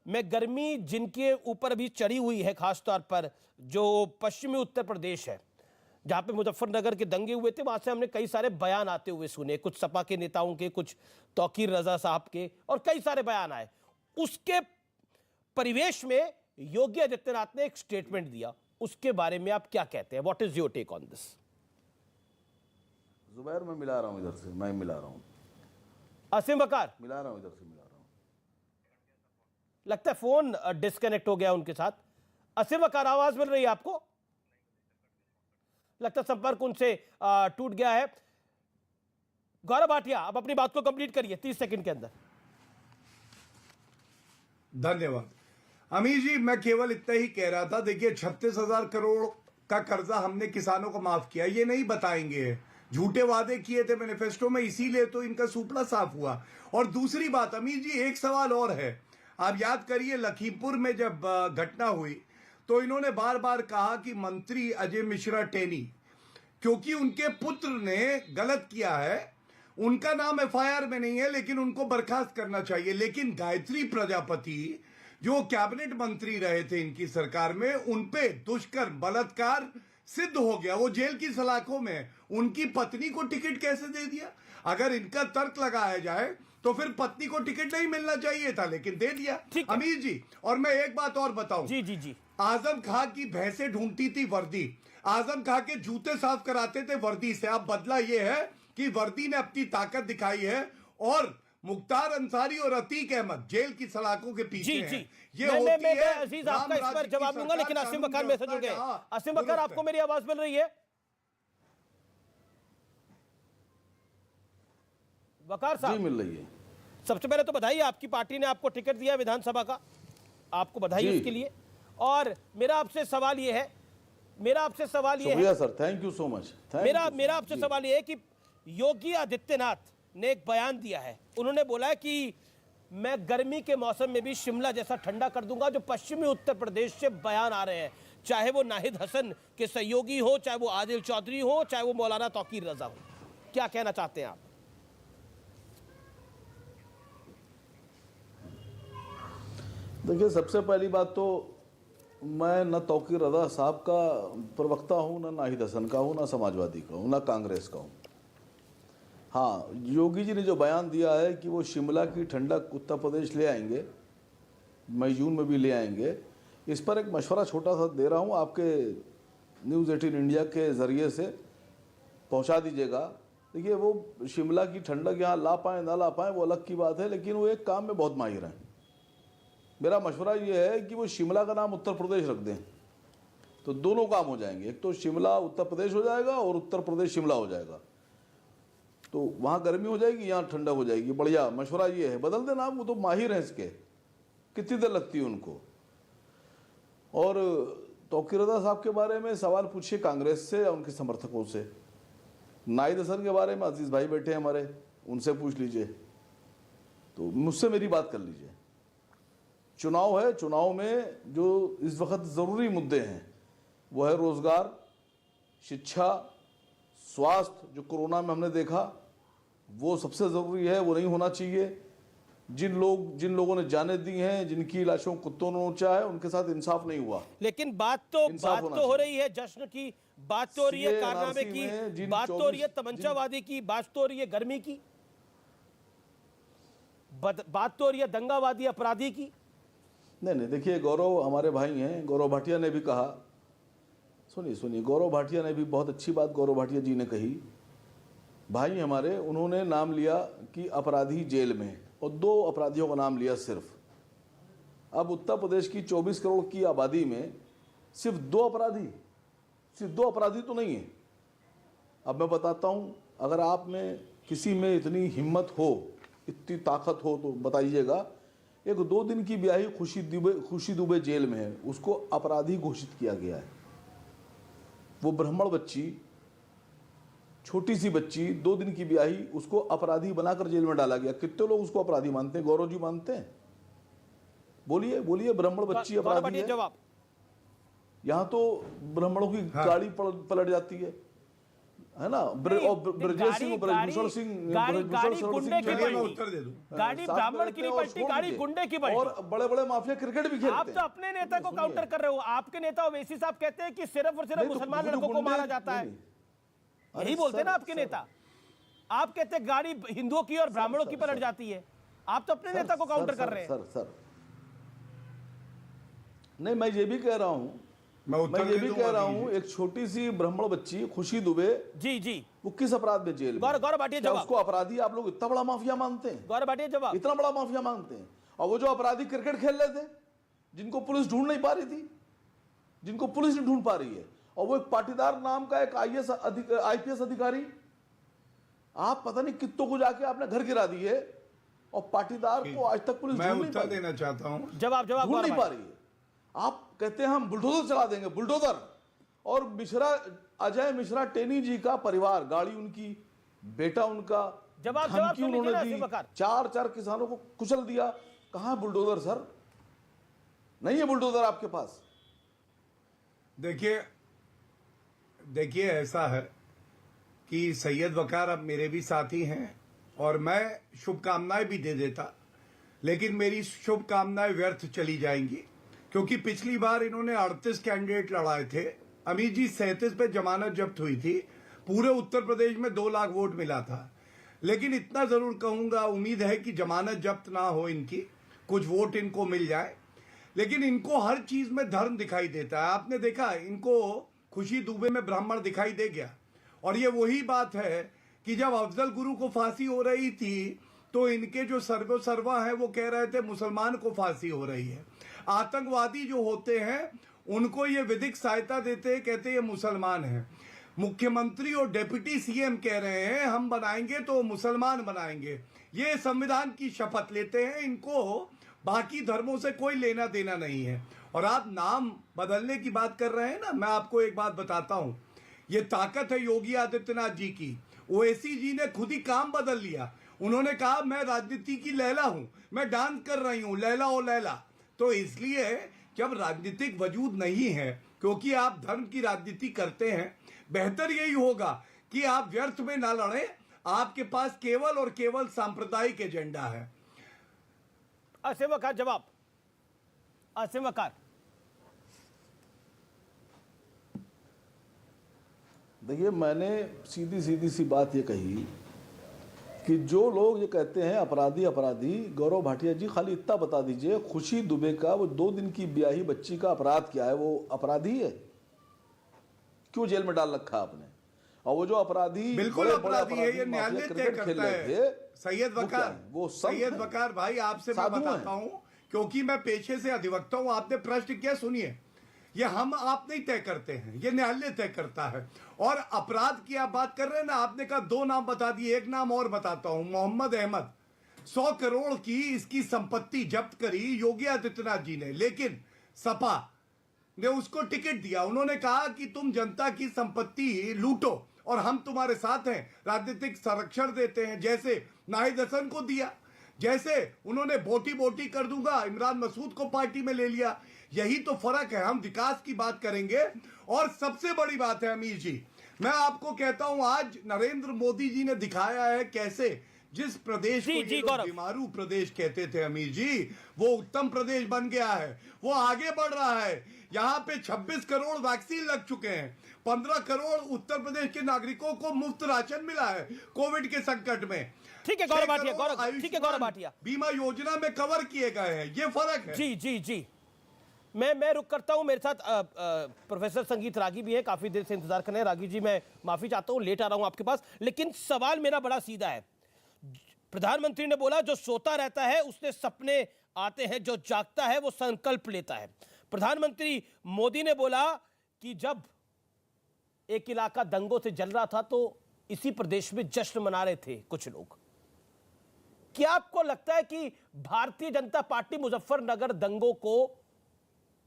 मैं गर्मी जिनके ऊपर अभी चढ़ी हुई है, खासतौर पर जो पश्चिमी उत्तर प्रदेश है, जहाँ पे मुजफ्फरनगर के दंगे हुए थे, वहाँ से हमने कई सारे बयान आते हुए सुने, कुछ सपा के नेताओं के, कुछ तौकीर रजा साहब के, और कई सारे बयान आए। उसके परिवेश में योगी आदित्यनाथ ने एक स्टेटमेंट दिया, उसके बारे में आप क्या कहते हैं? What is your take on this? Zubair, मैं मिला रहा हूँ इधर से, मैं मिला रहा हूँ, आसिम वकार, मिला रहा हूँ इधर से, मिला रहा हूँ। लगता है फोन डिस्कनेक्ट हो गया उनके साथ। आसिम वकार, आवाज मिल रही है आपको? लगता है संपर्क उनसे टूट गया है। गौरव भाटिया, अब अपनी बात को कंप्लीट करिए 30 सेकंड के अंदर। धन्यवाद अमीर जी, मैं केवल इतना ही कह रहा था। देखिए, 36,000 करोड़ का कर्जा हमने किसानों को माफ किया, ये नहीं बताएंगे। झूठे वादे किए थे मैनिफेस्टो में, इसीलिए तो इनका सुपड़ा साफ हुआ। और दूसरी बात अमीर जी, एक सवाल और है। आप याद करिए, लखीमपुर में जब घटना हुई तो इन्होंने बार बार कहा कि मंत्री अजय मिश्रा टेनी, क्योंकि उनके पुत्र ने गलत किया है, उनका नाम एफआईआर में नहीं है, लेकिन उनको बर्खास्त करना चाहिए। लेकिन गायत्री प्रजापति जो कैबिनेट मंत्री रहे थे इनकी सरकार में, उनपे दुष्कर्म, बलात्कार सिद्ध हो गया, वो जेल की सलाखों में। उनकी पत्नी को टिकट कैसे दे दिया? अगर इनका तर्क लगाया जाए तो फिर पत्नी को टिकट नहीं मिलना चाहिए था, लेकिन दे दिया। अमीर जी, और मैं एक बात और बताऊं, जी जी जी, आजम खां की भैंसें ढूंढती थी वर्दी, आजम खां के जूते साफ कराते थे वर्दी से। अब बदला यह है कि वर्दी ने अपनी ताकत दिखाई है, और मुख्तार अंसारी और अतीक अहमद जेल की सलाखों के पीछे जी हैं। जी, ये मैं होती है अजीज आपका इस पर जवाब दूंगा, लेकिन आसिम वकार में से जुड़ गए। आसिम वकार, आपको मेरी आवाज मिल रही है? वकार जी, साहब, मिल रही है। सबसे पहले तो बधाई, आपकी पार्टी ने आपको टिकट दिया विधानसभा का, आपको बधाई उसके लिए। और मेरा आपसे सवाल ये है, शुक्रिया sir, thank you so much. मेरा आपसे सवाल ये है कि योगी आदित्यनाथ ने एक बयान दिया है, उन्होंने बोला है कि मैं गर्मी के मौसम में भी शिमला जैसा ठंडा कर दूंगा। जो पश्चिमी उत्तर प्रदेश से बयान आ रहे हैं, चाहे वो नाहिद हसन के सहयोगी हो, चाहे वो आदिल चौधरी हो, चाहे वो मौलाना तौकीर रजा हो, क्या कहना चाहते हैं आप? देखिए, सबसे पहली बात तो मैं न तौकीर रजा साहब का प्रवक्ता हूँ, न नाहिद हसन का हूँ, न समाजवादी का हूँ, न कांग्रेस का हूँ। हाँ, योगी जी ने जो बयान दिया है कि वो शिमला की ठंडक उत्तर प्रदेश ले आएंगे, मई जून में भी ले आएंगे, इस पर एक मशवरा छोटा सा दे रहा हूँ, आपके न्यूज़ 18 इंडिया के ज़रिए से पहुँचा दीजिएगा। देखिए, वो शिमला की ठंडक यहाँ ला पाएँ ना ला पाएँ वो अलग की बात है, लेकिन वो एक काम में बहुत माहिर हैं। मेरा मशवरा ये है कि वो शिमला का नाम उत्तर प्रदेश रख दें, तो दोनों काम हो जाएंगे। एक तो शिमला उत्तर प्रदेश हो जाएगा और उत्तर प्रदेश शिमला हो जाएगा, तो वहाँ गर्मी हो जाएगी, यहाँ ठंडा हो जाएगी। बढ़िया मशवरा ये है, बदल देना। वो तो माहिर हैं इसके, कितनी देर लगती है उनको। और तौकीर रजा साहब के बारे में सवाल पूछिए कांग्रेस से या उनके समर्थकों से। नाहिद हसन के बारे में अजीज भाई बैठे हमारे, उनसे पूछ लीजिए, तो मुझसे मेरी बात कर लीजिए। चुनाव है, चुनाव में जो इस वक्त ज़रूरी मुद्दे हैं वो है रोज़गार, शिक्षा, स्वास्थ्य, जो कोरोना में हमने देखा वो सबसे ज़रूरी है, वो नहीं होना चाहिए। जिन लोगों ने जानें दी हैं, जिनकी लाशों को कुत्तों ने नोचा है, उनके साथ इंसाफ नहीं हुआ। लेकिन बात तो हो रही है जश्न की, बात तो हो रही है कारनामे की, बात तो हो रही है तमंचावादी की, बात तो हो रही है गर्मी की, बात तो हो रही है दंगावादी अपराधी की। नहीं, देखिए गौरव हमारे भाई हैं, गौरव भाटिया ने भी कहा, सुनिए, गौरव भाटिया ने भी बहुत अच्छी बात गौरव भाटिया जी ने कही, भाई हमारे, उन्होंने नाम लिया कि अपराधी जेल में है और 2 अपराधियों का नाम लिया सिर्फ। अब उत्तर प्रदेश की 24 करोड़ की आबादी में सिर्फ 2 अपराधी तो नहीं है। अब मैं बताता हूं, अगर आप में किसी में इतनी हिम्मत हो, इतनी ताकत हो तो बताइएगा। एक 2 दिन की ब्याही खुशी दुबे जेल में है, उसको अपराधी घोषित किया गया है। वो ब्राह्मण बच्ची, छोटी सी बच्ची, 2 दिन की ब्याही, उसको अपराधी बनाकर जेल में डाला गया। कितने लोग उसको अपराधी मानते हैं? गौरव जी मानते हैं? बोलिए ब्राह्मण बच्ची अपराधी है? जवाब। यहाँ तो ब्राह्मणों की गाड़ी पलट जाती है ना। ब्रजेश सिंह, ब्रजभूषण सिंह, गाड़ी उत्तर दे दूं, गाड़ी ब्राह्मण की नहीं पलटी, गाड़ी गुंडे की पलटी। और बड़े माफिया क्रिकेट भी खेलते हैं। आप तो अपने नेता को काउंटर कर रहे हो। आपके नेता ओवैसी साहब कहते हैं कि सिर्फ और सिर्फ मुसलमान लड़कों को मारा जाता है, यही बोलते हैं ना आपके नेता। आप कहते हैं गाड़ी हिंदुओं की और ब्राह्मणों की पलट जाती है। आप तो अपने नेता को काउंटर कर रहे हैं। सर नहीं, मैं ये भी कह रहा हूं, एक छोटी सी ब्राह्मण बच्ची खुशी दुबे जी वो किस अपराध में जेल में? गौरव भाटिया जवाब। उसको अपराधी आप लोग इतना बड़ा माफिया मानते हैं? गौरव भाटिया जवाब। इतना बड़ा माफिया मानते हैं। और वो जो अपराधी क्रिकेट खेल रहे थे, जिनको पुलिस ढूंढ नहीं पा रही थी, जिनको पुलिस नहीं ढूंढ पा रही है, और वो एक पाटीदार नाम का एक IPS अधिकारी, आप पता नहीं कितनों को जाके आपने घर गिरा दिए, और पाटीदार को आज तक पुलिस ढूंढ नहीं पा रही। देना चाहता हूं, जवाब ढूंढ नहीं पा रही है। आप कहते हैं हम बुलडोजर चला देंगे, बुलडोजर। और अजय मिश्रा टेनी जी का परिवार, गाड़ी उनकी, बेटा उनका, धमकी उन्होंने दी, 4 किसानों को कुचल दिया। कहां है बुलडोजर सर? नहीं है बुलडोजर आपके पास। देखिए ऐसा है कि सैयद वकार अब मेरे भी साथी हैं और मैं शुभकामनाएं भी दे देता, लेकिन मेरी शुभकामनाएं व्यर्थ चली जाएंगी, क्योंकि पिछली बार इन्होंने 38 कैंडिडेट लड़ाए थे। अमित जी 37 पे जमानत जब्त हुई थी। पूरे उत्तर प्रदेश में 2 लाख वोट मिला था। लेकिन इतना जरूर कहूंगा, उम्मीद है कि जमानत जब्त ना हो इनकी, कुछ वोट इनको मिल जाए। लेकिन इनको हर चीज में धर्म दिखाई देता है। आपने देखा, इनको खुशी दुबे में ब्राह्मण दिखाई दे गया। और ये वही बात है कि जब अफजल गुरु को फांसी हो रही थी तो इनके जो सर्वा है वो कह रहे थे मुसलमान को फांसी हो रही है। आतंकवादी जो होते हैं उनको ये विधिक सहायता देते हैं, कहते ये मुसलमान हैं। मुख्यमंत्री और डिप्टी CM कह रहे हैं हम बनाएंगे तो मुसलमान बनाएंगे। ये संविधान की शपथ लेते हैं, इनको बाकी धर्मों से कोई लेना देना नहीं है। और आप नाम बदलने की बात कर रहे हैं ना, मैं आपको एक बात बताता हूं, ये ताकत है योगी आदित्यनाथ जी की। ओवैसी जी ने खुद ही काम बदल लिया। उन्होंने कहा मैं राजनीति की लैला हूं, मैं डांस कर रही हूं, लैला ओ लैला। तो इसलिए जब राजनीतिक वजूद नहीं है, क्योंकि आप धर्म की राजनीति करते हैं, बेहतर यही होगा कि आप व्यर्थ में ना लड़ें। आपके पास केवल और केवल सांप्रदायिक एजेंडा है। असीम वकार जवाब। असीम वकार। देखिए, मैंने सीधी सी बात ये कही कि जो लोग ये कहते हैं अपराधी, गौरव भाटिया जी खाली इतना बता दीजिए, खुशी दुबे का वो 2 दिन की ब्याही बच्ची का अपराध क्या है? वो अपराधी है? क्यों जेल में डाल रखा आपने? और वो जो अपराधी बिल्कुल अपराधी है, ये न्यायालय तय करता है। सैयद वकार भाई, आपसे मैं बताता हूं, क्योंकि मैं पेशे से अधिवक्ता हूं। आपने प्रश्न किया, सुनिए, ये हम आप नहीं तय करते हैं, ये न्यायालय तय करता है। और अपराध की आप बात कर रहे हैं ना, आपने कहा 2 नाम बता दिए, एक नाम और बताता हूं, मोहम्मद अहमद। 100 करोड़ की इसकी संपत्ति जब्त करी योगी आदित्यनाथ जी ने, लेकिन सपा ने उसको टिकट दिया। उन्होंने कहा कि तुम जनता की संपत्ति लूटो और हम तुम्हारे साथ हैं, राजनीतिक संरक्षण देते हैं, जैसे नाहिद हसन को दिया, जैसे उन्होंने बोटी कर दूंगा, इमरान मसूद को पार्टी में ले लिया। यही तो फर्क है। हम विकास की बात करेंगे। और सबसे बड़ी बात है अमीर जी, मैं आपको कहता हूं आज नरेंद्र मोदी जी ने दिखाया है कैसे जिस प्रदेश को ये लोग बीमारू प्रदेश कहते थे अमीर जी, वो उत्तम प्रदेश बन गया है, वो आगे बढ़ रहा है। यहाँ पे 26 करोड़ वैक्सीन लग चुके हैं, 15 करोड़ उत्तर प्रदेश के नागरिकों को मुफ्त राशन मिला है कोविड के संकट में। ठीक है गौरव भाटिया, ठीक है गौरव भाटिया, बीमा योजना में कवर किए गए हैं, ये फर्क है। जी जी जी, मैं रुक करता हूं। मेरे साथ प्रोफेसर संगीत रागी भी है, काफी देर से इंतजार कर रहे हैं। रागी जी, मैं माफी चाहता हूं, लेट आ रहा हूं आपके पास, लेकिन सवाल मेरा बड़ा सीधा है। प्रधानमंत्री ने बोला जो सोता रहता है उसने सपने आते हैं, जो जागता है वो संकल्प लेता है। प्रधानमंत्री मोदी ने बोला कि जब एक इलाका दंगों से जल रहा था तो इसी प्रदेश में जश्न मना रहे थे कुछ लोग। क्या आपको लगता है कि भारतीय जनता पार्टी मुजफ्फरनगर दंगों को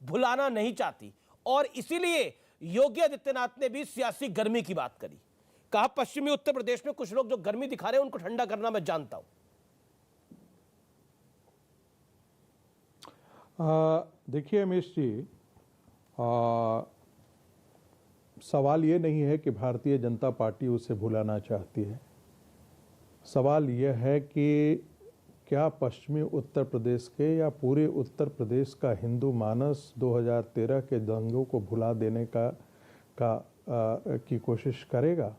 भुलाना नहीं चाहती और इसीलिए योगी आदित्यनाथ ने भी सियासी गर्मी की बात करी? कहा पश्चिमी उत्तर प्रदेश में कुछ लोग जो गर्मी दिखा रहे हैं उनको ठंडा करना मैं जानता हूं। देखिए अमीश जी, सवाल ये नहीं है कि भारतीय जनता पार्टी उसे भुलाना चाहती है। सवाल यह है कि क्या पश्चिमी उत्तर प्रदेश के या पूरे उत्तर प्रदेश का हिंदू मानस 2013 के दंगों को भुला देने की कोशिश करेगा?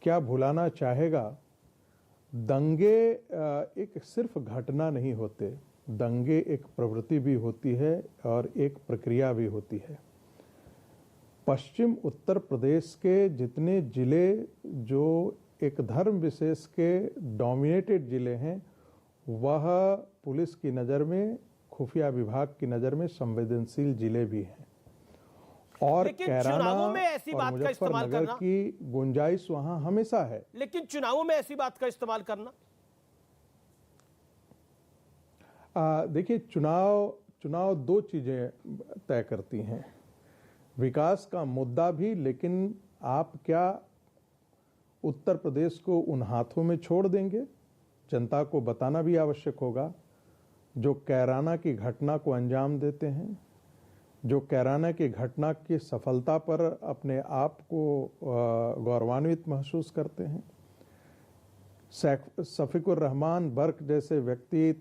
क्या भुलाना चाहेगा? दंगे एक सिर्फ घटना नहीं होते, दंगे एक प्रवृत्ति भी होती है और एक प्रक्रिया भी होती है। पश्चिम उत्तर प्रदेश के जितने जिले जो एक धर्म विशेष के डोमिनेटेड जिले हैं, वह पुलिस की नज़र में, खुफिया विभाग की नज़र में संवेदनशील जिले भी हैं। और कैराना और मुजफ्फरनगर की गुंजाइश वहां हमेशा है। लेकिन चुनावों में ऐसी बात का इस्तेमाल करना, देखिए चुनाव दो चीजें तय करती हैं, विकास का मुद्दा भी, लेकिन आप क्या उत्तर प्रदेश को उन हाथों में छोड़ देंगे? जनता को बताना भी आवश्यक होगा। जो कैराना की घटना को अंजाम देते हैं, जो कैराना की घटना की सफलता पर अपने आप को गौरवान्वित महसूस करते हैं, शफीकुर रहमान बर्क जैसे व्यक्ति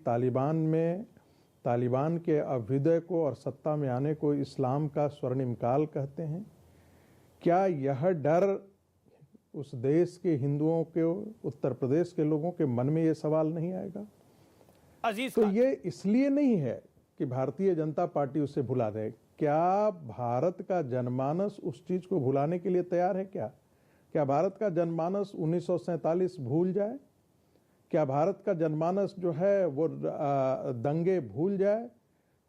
तालिबान के अभ्युदय को और सत्ता में आने को इस्लाम का स्वर्णिम काल कहते हैं। क्या यह डर उस देश के हिंदुओं के, उत्तर प्रदेश के लोगों के मन में यह सवाल नहीं आएगा? तो ये इसलिए नहीं है कि भारतीय जनता पार्टी उसे भुला दे। क्या भारत का जनमानस उस चीज को भुलाने के लिए तैयार है? क्या भारत का जनमानस 1947 भूल जाए? क्या भारत का जनमानस जो है वो दंगे भूल जाए?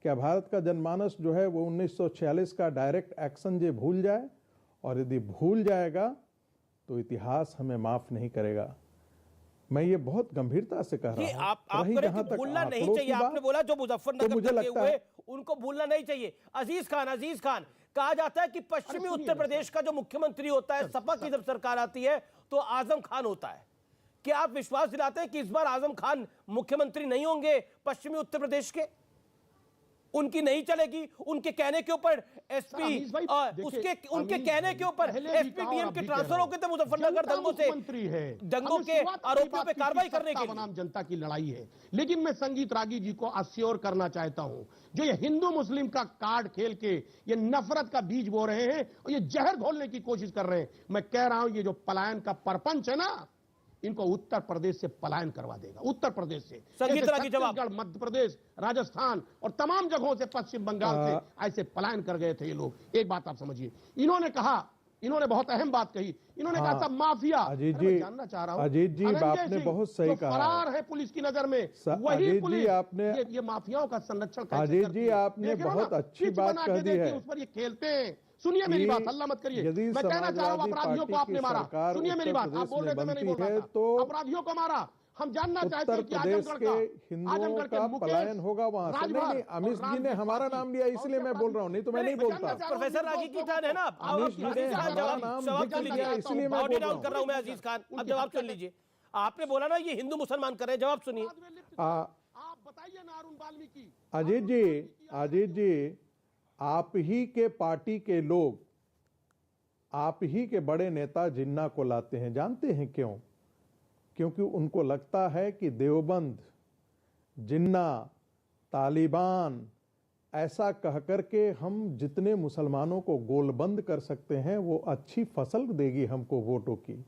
क्या भारत का जनमानस जो है वो 1946 का डायरेक्ट एक्शन जे भूल जाए? और यदि भूल जाएगा तो इतिहास हमें माफ नहीं करेगा। मैं ये बहुत गंभीरता से कह रहा हूं। आप भूलना नहीं चाहिए, आपने बोला जो मुजफ्फरनगर में हुए उनको भूलना नहीं चाहिए। अजीज खान, कहा जाता है कि पश्चिमी उत्तर प्रदेश का जो मुख्यमंत्री होता है, सपा की जब सरकार आती है तो आजम खान होता है। क्या आप विश्वास दिलाते हैं कि इस बार आजम खान मुख्यमंत्री नहीं होंगे पश्चिमी उत्तर प्रदेश के? उनकी नहीं चलेगी, उनके कहने के ऊपर एसपी उनके कहने के ऊपर एसपी डीएम के ट्रांसफर हो गए थे मुजफ्फरनगर दंगों के आरोपियों पे कार्रवाई करने के लिए। जनता की लड़ाई है। लेकिन मैं संगीत रागी जी को अश्योर करना चाहता हूं, जो ये हिंदू मुस्लिम का कार्ड खेल के ये नफरत का बीज बो रहे हैं और ये जहर घोलने की कोशिश कर रहे हैं, मैं कह रहा हूं ये जो पलायन का परपंच है ना, इनको उत्तर प्रदेश से पलायन करवा देगा। उत्तर प्रदेश से, छत्तीसगढ़, मध्य प्रदेश, राजस्थान और तमाम जगहों से, पश्चिम बंगाल से ऐसे पलायन कर गए थे ये लोग। एक बात आप समझिए, इन्होंने बहुत अहम बात कही, इन्होंने कहा था माफिया। जानना चाह रहा हूं अजीत जी, आपने बहुत सही कहा, फरार है पुलिस की नजर में, वही पुलिस आपने ये माफियाओं का संरक्षण कैसे अजीत जी आपने बहुत अच्छी बात कह दी है। उस पर ये खेलते हैं। सुनिए मेरी बात, हल्ला मत करिए। मैं कहना चाह रहा हूं अपराधियों को आपने मारा। सुनिए मेरी बात, आप बोल रहे थे मैं नहीं बोल रहा था। तो अपराधियों को मारा। हम जानना चाहते हैं कि आजमगढ़ के हिंदुओं का पलायन होगा वहां से। नहीं, अमीश जी ने हमारा नाम लिया इसलिए मैं बोल रहा हूं, नहीं तो मैं नहीं बोलता। प्रोफेसर रागी की टर्न है ना, अमीश जी ने हमारा नाम कर लिया इसलिए मैं बोल रहा हूं। मैं अजीज खान, अब जवाब सुन लीजिए। आपने बोला ना ये हिंदू मुसलमान कर रहे हैं, जवाब सुनिए। आप बताइए ना अरुण वाल्मीकि। अजीत जी, आप ही के पार्टी के लोग, आप ही के बड़े नेता जिन्ना को लाते हैं। जानते हैं क्यों? क्योंकि उनको लगता है कि देवबंद, जिन्ना, तालिबान ऐसा कह करके हम जितने मुसलमानों को गोलबंद कर सकते हैं वो अच्छी फसल देगी हमको वोटों की।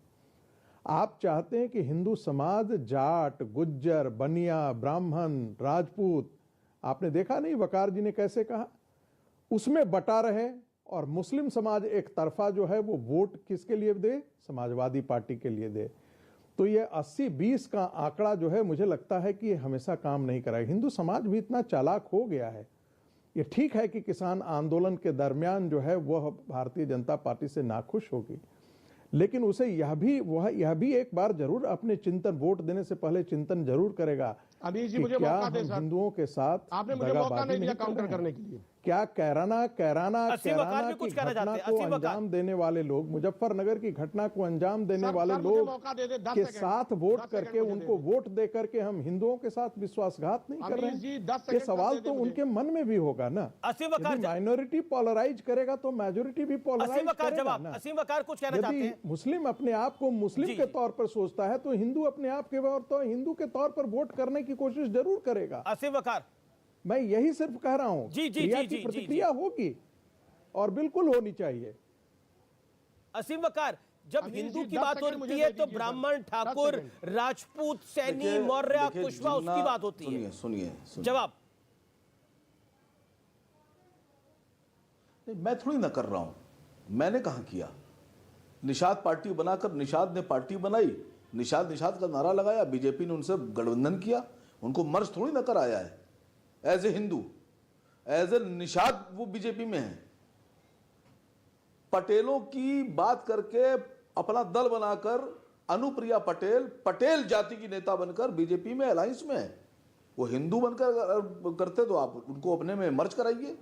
आप चाहते हैं कि हिंदू समाज जाट, गुज्जर, बनिया, ब्राह्मण, राजपूत, आपने देखा नहीं वकार जी ने कैसे कहा, उसमें बटा रहे और मुस्लिम समाज एक तरफा जो है वो वोट किसके लिए दे? समाजवादी पार्टी के लिए दे। तो ये 80-20 का आंकड़ा जो है मुझे लगता है कि हमेशा काम नहीं कराएगा। हिंदू समाज भी इतना चालाक हो गया है। ये ठीक है कि किसान आंदोलन के दरमियान जो है वह भारतीय जनता पार्टी से नाखुश होगी, लेकिन उसे यह भी एक बार जरूर अपने चिंतन, वोट देने से पहले चिंतन जरूर करेगा अभी जी कि मुझे क्या मौका दे हम सर। हिंदुओं के साथ आपने मुझे मौका नहीं दिया काउंटर करने के लिए। क्या कैराना असीम वकार भी की कुछ कहना घटना चाहते हैं। को असीम वकार। अंजाम देने वाले लोग, मुजफ्फरनगर की घटना को अंजाम देने सर, वाले सर, मुझे लोग मौका दे दे, 10 के सेकंड। साथ वोट 10 करके सेकंड मुझे उनको दे दे। वोट दे करके हम हिंदुओं के साथ विश्वासघात नहीं कर रहे अमीर जी, 10 हैं। सेकंड ये का सवाल दे दे तो मुझे। उनके मन में भी होगा ना। असीम वकार माइनॉरिटी पोलराइज करेगा तो मेजोरिटी भी असीम पोलराइज वकार करेगा जवाब, ना। असीम वकार कुछ कहना चाहते यदि हैं। मुस्लिम अपने आप को मुस्लिम जी, के जी। तौर पर सोचता है तो हिंदू अपने आप के तो हिंदू के तौर पर वोट करने की कोशिश जरूर करेगा। असीम वकार मैं यही सिर्फ कह रहा हूं। जी, जी, क्रिया जी, की जी, प्रतिक्रिया होगी और बिल्कुल होनी चाहिए। असीम वकार, जब अमीर हिंदू जी, की 10 बात सेकंड मुझे होती है दे तो दीजिए, ब्राह्मण, 10 ठाकुर, सेकंड। राजपूत, सैनी, देखिए- मौर्य, देखिए कुशवा, उसकी जिन्ना- बात होती है। सुनिए जवाब। नहीं, मैं थोड़ी ना कर रहा हूं। मैंने कहा किया, निषाद पार्टी बनाकर निषाद ने पार्टी बनाई, निषाद का नारा लगाया, बीजेपी ने उनसे गठबंधन किया, उनको मर्ज थोड़ी ना कराया है। As a Hindu, as a Nishad वो बीजेपी में है। पटेलों की बात करके अपना दल बनाकर अनुप्रिया पटेल जाति की नेता बनकर बीजेपी में अलायंस में है। वो हिंदू बनकर करते तो आप उनको अपने में मर्ज कराइए।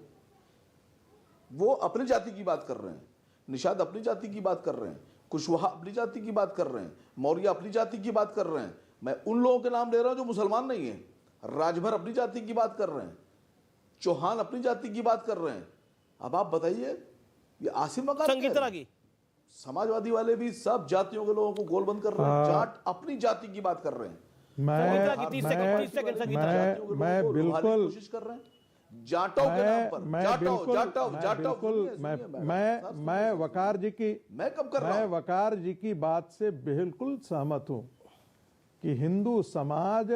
वो अपनी जाति की बात कर रहे हैं, निषाद अपनी जाति की बात कर रहे हैं, कुशवाहा अपनी जाति की बात कर रहे हैं, मौर्य अपनी जाति की बात कर रहे हैं। मैं उन लोगों के नाम ले रहा हूं जो मुसलमान नहीं है। राजभर अपनी जाति की बात कर रहे हैं, चौहान अपनी जाति की बात कर रहे हैं। अब आप बताइए, ये आसिम वकार संगीत रागी, समाजवादी वाले भी सब जातियों के लोगों को गोलबंद कर रहे हैं। जाट अपनी जाति की बात कर रहे हैं। संगीत 30 सेकंड संगीत रागी। जातियों के मैं लोगों को लुभाने की बिल्कुल- कोशिश कर रहे हैं जाटों के नाम पर। मैं वकार जी की मैं कब कर रहा मैं हूं? वकार जी की बात से बिल्कुल सहमत हूं कि हिंदू समाज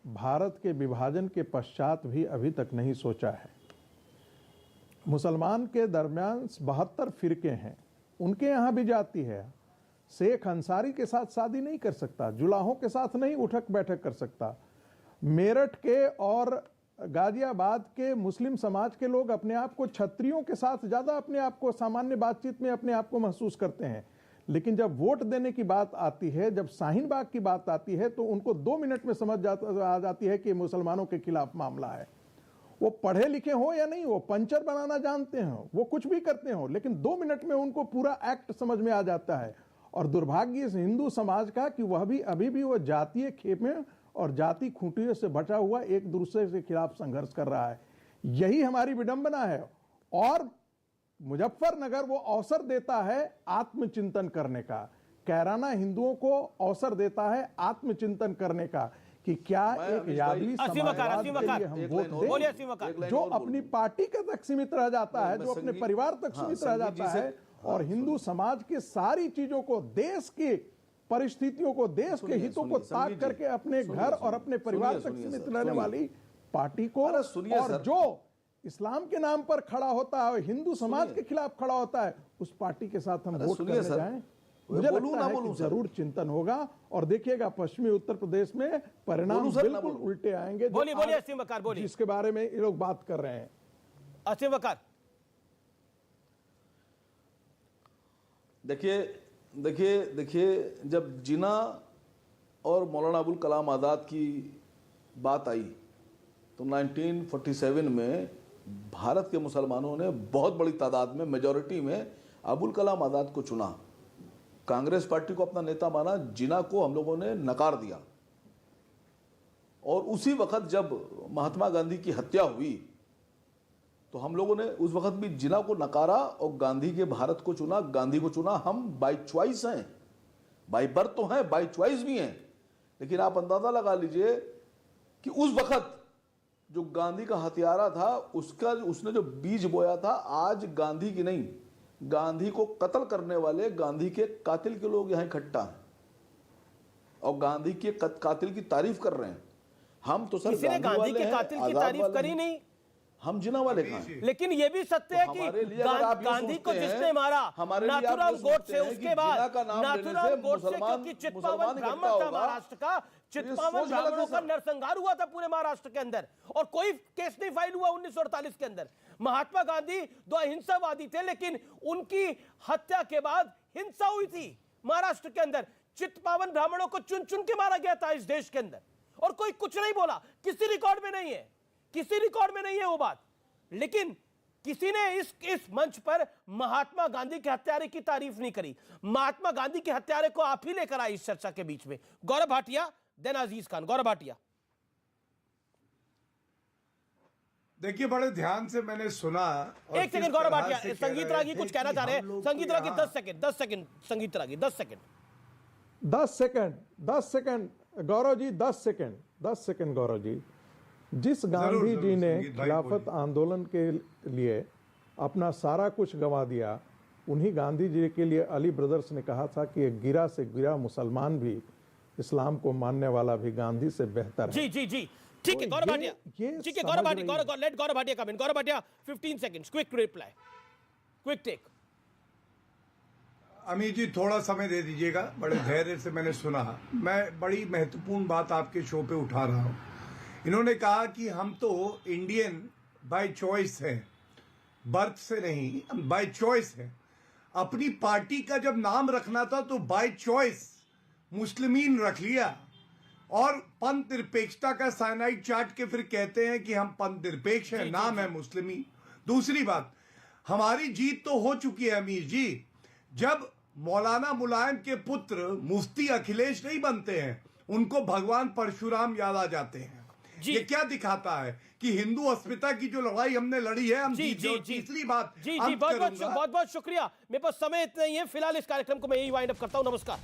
भारत के विभाजन के पश्चात भी अभी तक नहीं सोचा है। मुसलमान के दरमियान 72 फिरके हैं, उनके यहां भी जाती है। शेख अंसारी के साथ शादी नहीं कर सकता, जुलाहों के साथ नहीं उठक बैठक कर सकता। मेरठ के और गाजियाबाद के मुस्लिम समाज के लोग अपने आप को क्षत्रियों के साथ ज्यादा अपने आप को सामान्य बातचीत में अपने आप को महसूस करते हैं। लेकिन जब वोट देने की बात आती है, जब शाहीन बाग की बात आती है, तो उनको 2 मिनट में समझ आ जाती है कि मुसलमानों के खिलाफ मामला है। वो पढ़े लिखे हो या नहीं, वो पंचर बनाना जानते हो, वो कुछ भी करते हो, लेकिन 2 मिनट में उनको पूरा एक्ट समझ में आ जाता है। और दुर्भाग्य इस हिंदू समाज का कि वह भी अभी भी वो जातीय खेमे और जाति खूंटियों से बचा हुआ एक दूसरे के खिलाफ संघर्ष कर रहा है। यही हमारी विडंबना है। और मुजफ्फरनगर वो अवसर देता है आत्मचिंतन करने का। कैराना हिंदुओं को अवसर देता है आत्मचिंतन करने का कि क्या एक यादवी समाजवाद के लिए हम वोट दें जो अपनी पार्टी के तक सीमित रह जाता है, जो अपने परिवार तक सीमित रह जाता है, और हिंदू समाज की सारी चीजों को, देश की परिस्थितियों को, देश के हितों को ताक करके अपने घर और अपने परिवार तक सीमित रहने वाली पार्टी को, और जो इस्लाम के नाम पर खड़ा होता है, हिंदू समाज के खिलाफ खड़ा होता है, उस पार्टी के साथ हम वोट करने जाएं। मुझे लगता है कि जरूर चिंतन होगा। और देखिएगा पश्चिमी उत्तर प्रदेश में परिणाम बिल्कुल उल्टे आएंगे। बोलिए असीम वकार, बोलिए, जिसके बारे में ये लोग बात कर रहे हैं। असीम वकार, देखिए जब जिन्ना और मौलाना अबुल कलाम आज़ाद की बात आई तो 1947 में भारत के मुसलमानों ने बहुत बड़ी तादाद में, मेजॉरिटी में अबुल कलाम आज़ाद को चुना। कांग्रेस पार्टी को अपना नेता माना, जिन्ना को हम लोगों ने नकार दिया। और उसी वक्त जब महात्मा गांधी की हत्या हुई तो हम लोगों ने उस वक्त भी जिन्ना को नकारा और गांधी के भारत को चुना, गांधी को चुना। हम बाई चॉइस हैं, बाई बर्थ तो हैं, बाई चॉइस भी हैं। लेकिन आप अंदाजा लगा लीजिए कि उस वक्त जो गांधी का हथियारा था, उसने जो बीज बोया था, आज गांधी की नहीं, गांधी को कत्ल करने वाले, गांधी के कातिल के लोग यहां इकट्ठा हैं और गांधी के कातिल की तारीफ कर रहे हैं। हम तो सर किसी ने गांधी के कातिल की तारीफ करी नहीं, हम जिन्ना वाले कहां हैं? लेकिन ये भी सत्य है कि गांधी को जिसने मारा नाथूराम गोडसे, उसके बाद नाथूराम गोडसे, क्योंकि चित्पावन ब्राह्मण था महाराष्ट्र का, चित्पावन ब्राह्मणों का नरसंहार हुआ था पूरे महाराष्ट्र के अंदर और कोई केस नहीं फाइल हुआ 1948 के अंदर। महात्मा गांधी दो अहिंसावादी थे, लेकिन उनकी हत्या के बाद हिंसा हुई थी महाराष्ट्र के अंदर। चित्पावन ब्राह्मणों को चुन चुन के मारा गया था इस देश के अंदर और कोई कुछ नहीं बोला, किसी रिकॉर्ड में नहीं है, किसी रिकॉर्ड में नहीं है वो बात। लेकिन किसी ने इस मंच पर महात्मा गांधी के हत्यारे की तारीफ नहीं करी। महात्मा गांधी के हत्यारे को आप ही लेकर आए इस चर्चा के बीच में। गौरव भाटिया, देन अजीज खान। गौरव भाटिया, देखिए बड़े ध्यान से मैंने सुना। एक सेकंड गौरव भाटिया, संगीत रागी कुछ कहना चाह रहे हैं। संगीत रागी 10 सेकंड, संगीत रागी 10 second. 10 second Gaurav ji, 10 second Gaurav ji. जिस गांधी जी ने खिलाफत आंदोलन के लिए अपना सारा कुछ गंवा दिया, उन्हीं गांधी जी के लिए अली ब्रदर्स ने कहा था कि एक गिरा से गिरा मुसलमान भी इस्लाम को मानने वाला भी गांधी से बेहतर है। जी ठीक है गौरव भाटिया, ठीक है Gaurav Bhatia, let Gaurav Bhatia come in. Gaurav Bhatia 15 seconds, quick reply, quick take. Amir ji थोड़ा समय दे दीजिएगा, बड़े धैर्य से मैंने सुना। मैं बड़ी महत्वपूर्ण बात आपके शो पे उठा रहा हूं। इन्होंने कहा कि हम तो इंडियन बाय चॉइस हैं, बर्थ से नहीं, बाय चॉइस है। अपनी पार्टी का जब नाम रखना था तो बाय चॉइस मुस्लिमीन रख लिया और पंथ निरपेक्षता का साइनाइड चाट के फिर कहते हैं कि हम पंथ निरपेक्ष हैं, नाम है मुस्लिमी। दूसरी बात, हमारी जीत तो हो चुकी है अमीर जी। जब मौलाना मुलायम के पुत्र मुफ्ती अखिलेश नहीं बनते हैं, उनको भगवान परशुराम याद आ जाते हैं। ये क्या दिखाता है कि हिंदू अस्मिता की जो लड़ाई हमने लड़ी है हम जीत गए। तीसरी बात, बहुत बहुत शुक्रिया। मेरे पास समय इतना ही है, फिलहाल इस कार्यक्रम को मैं यही वाइंड अप करता हूं। नमस्कार।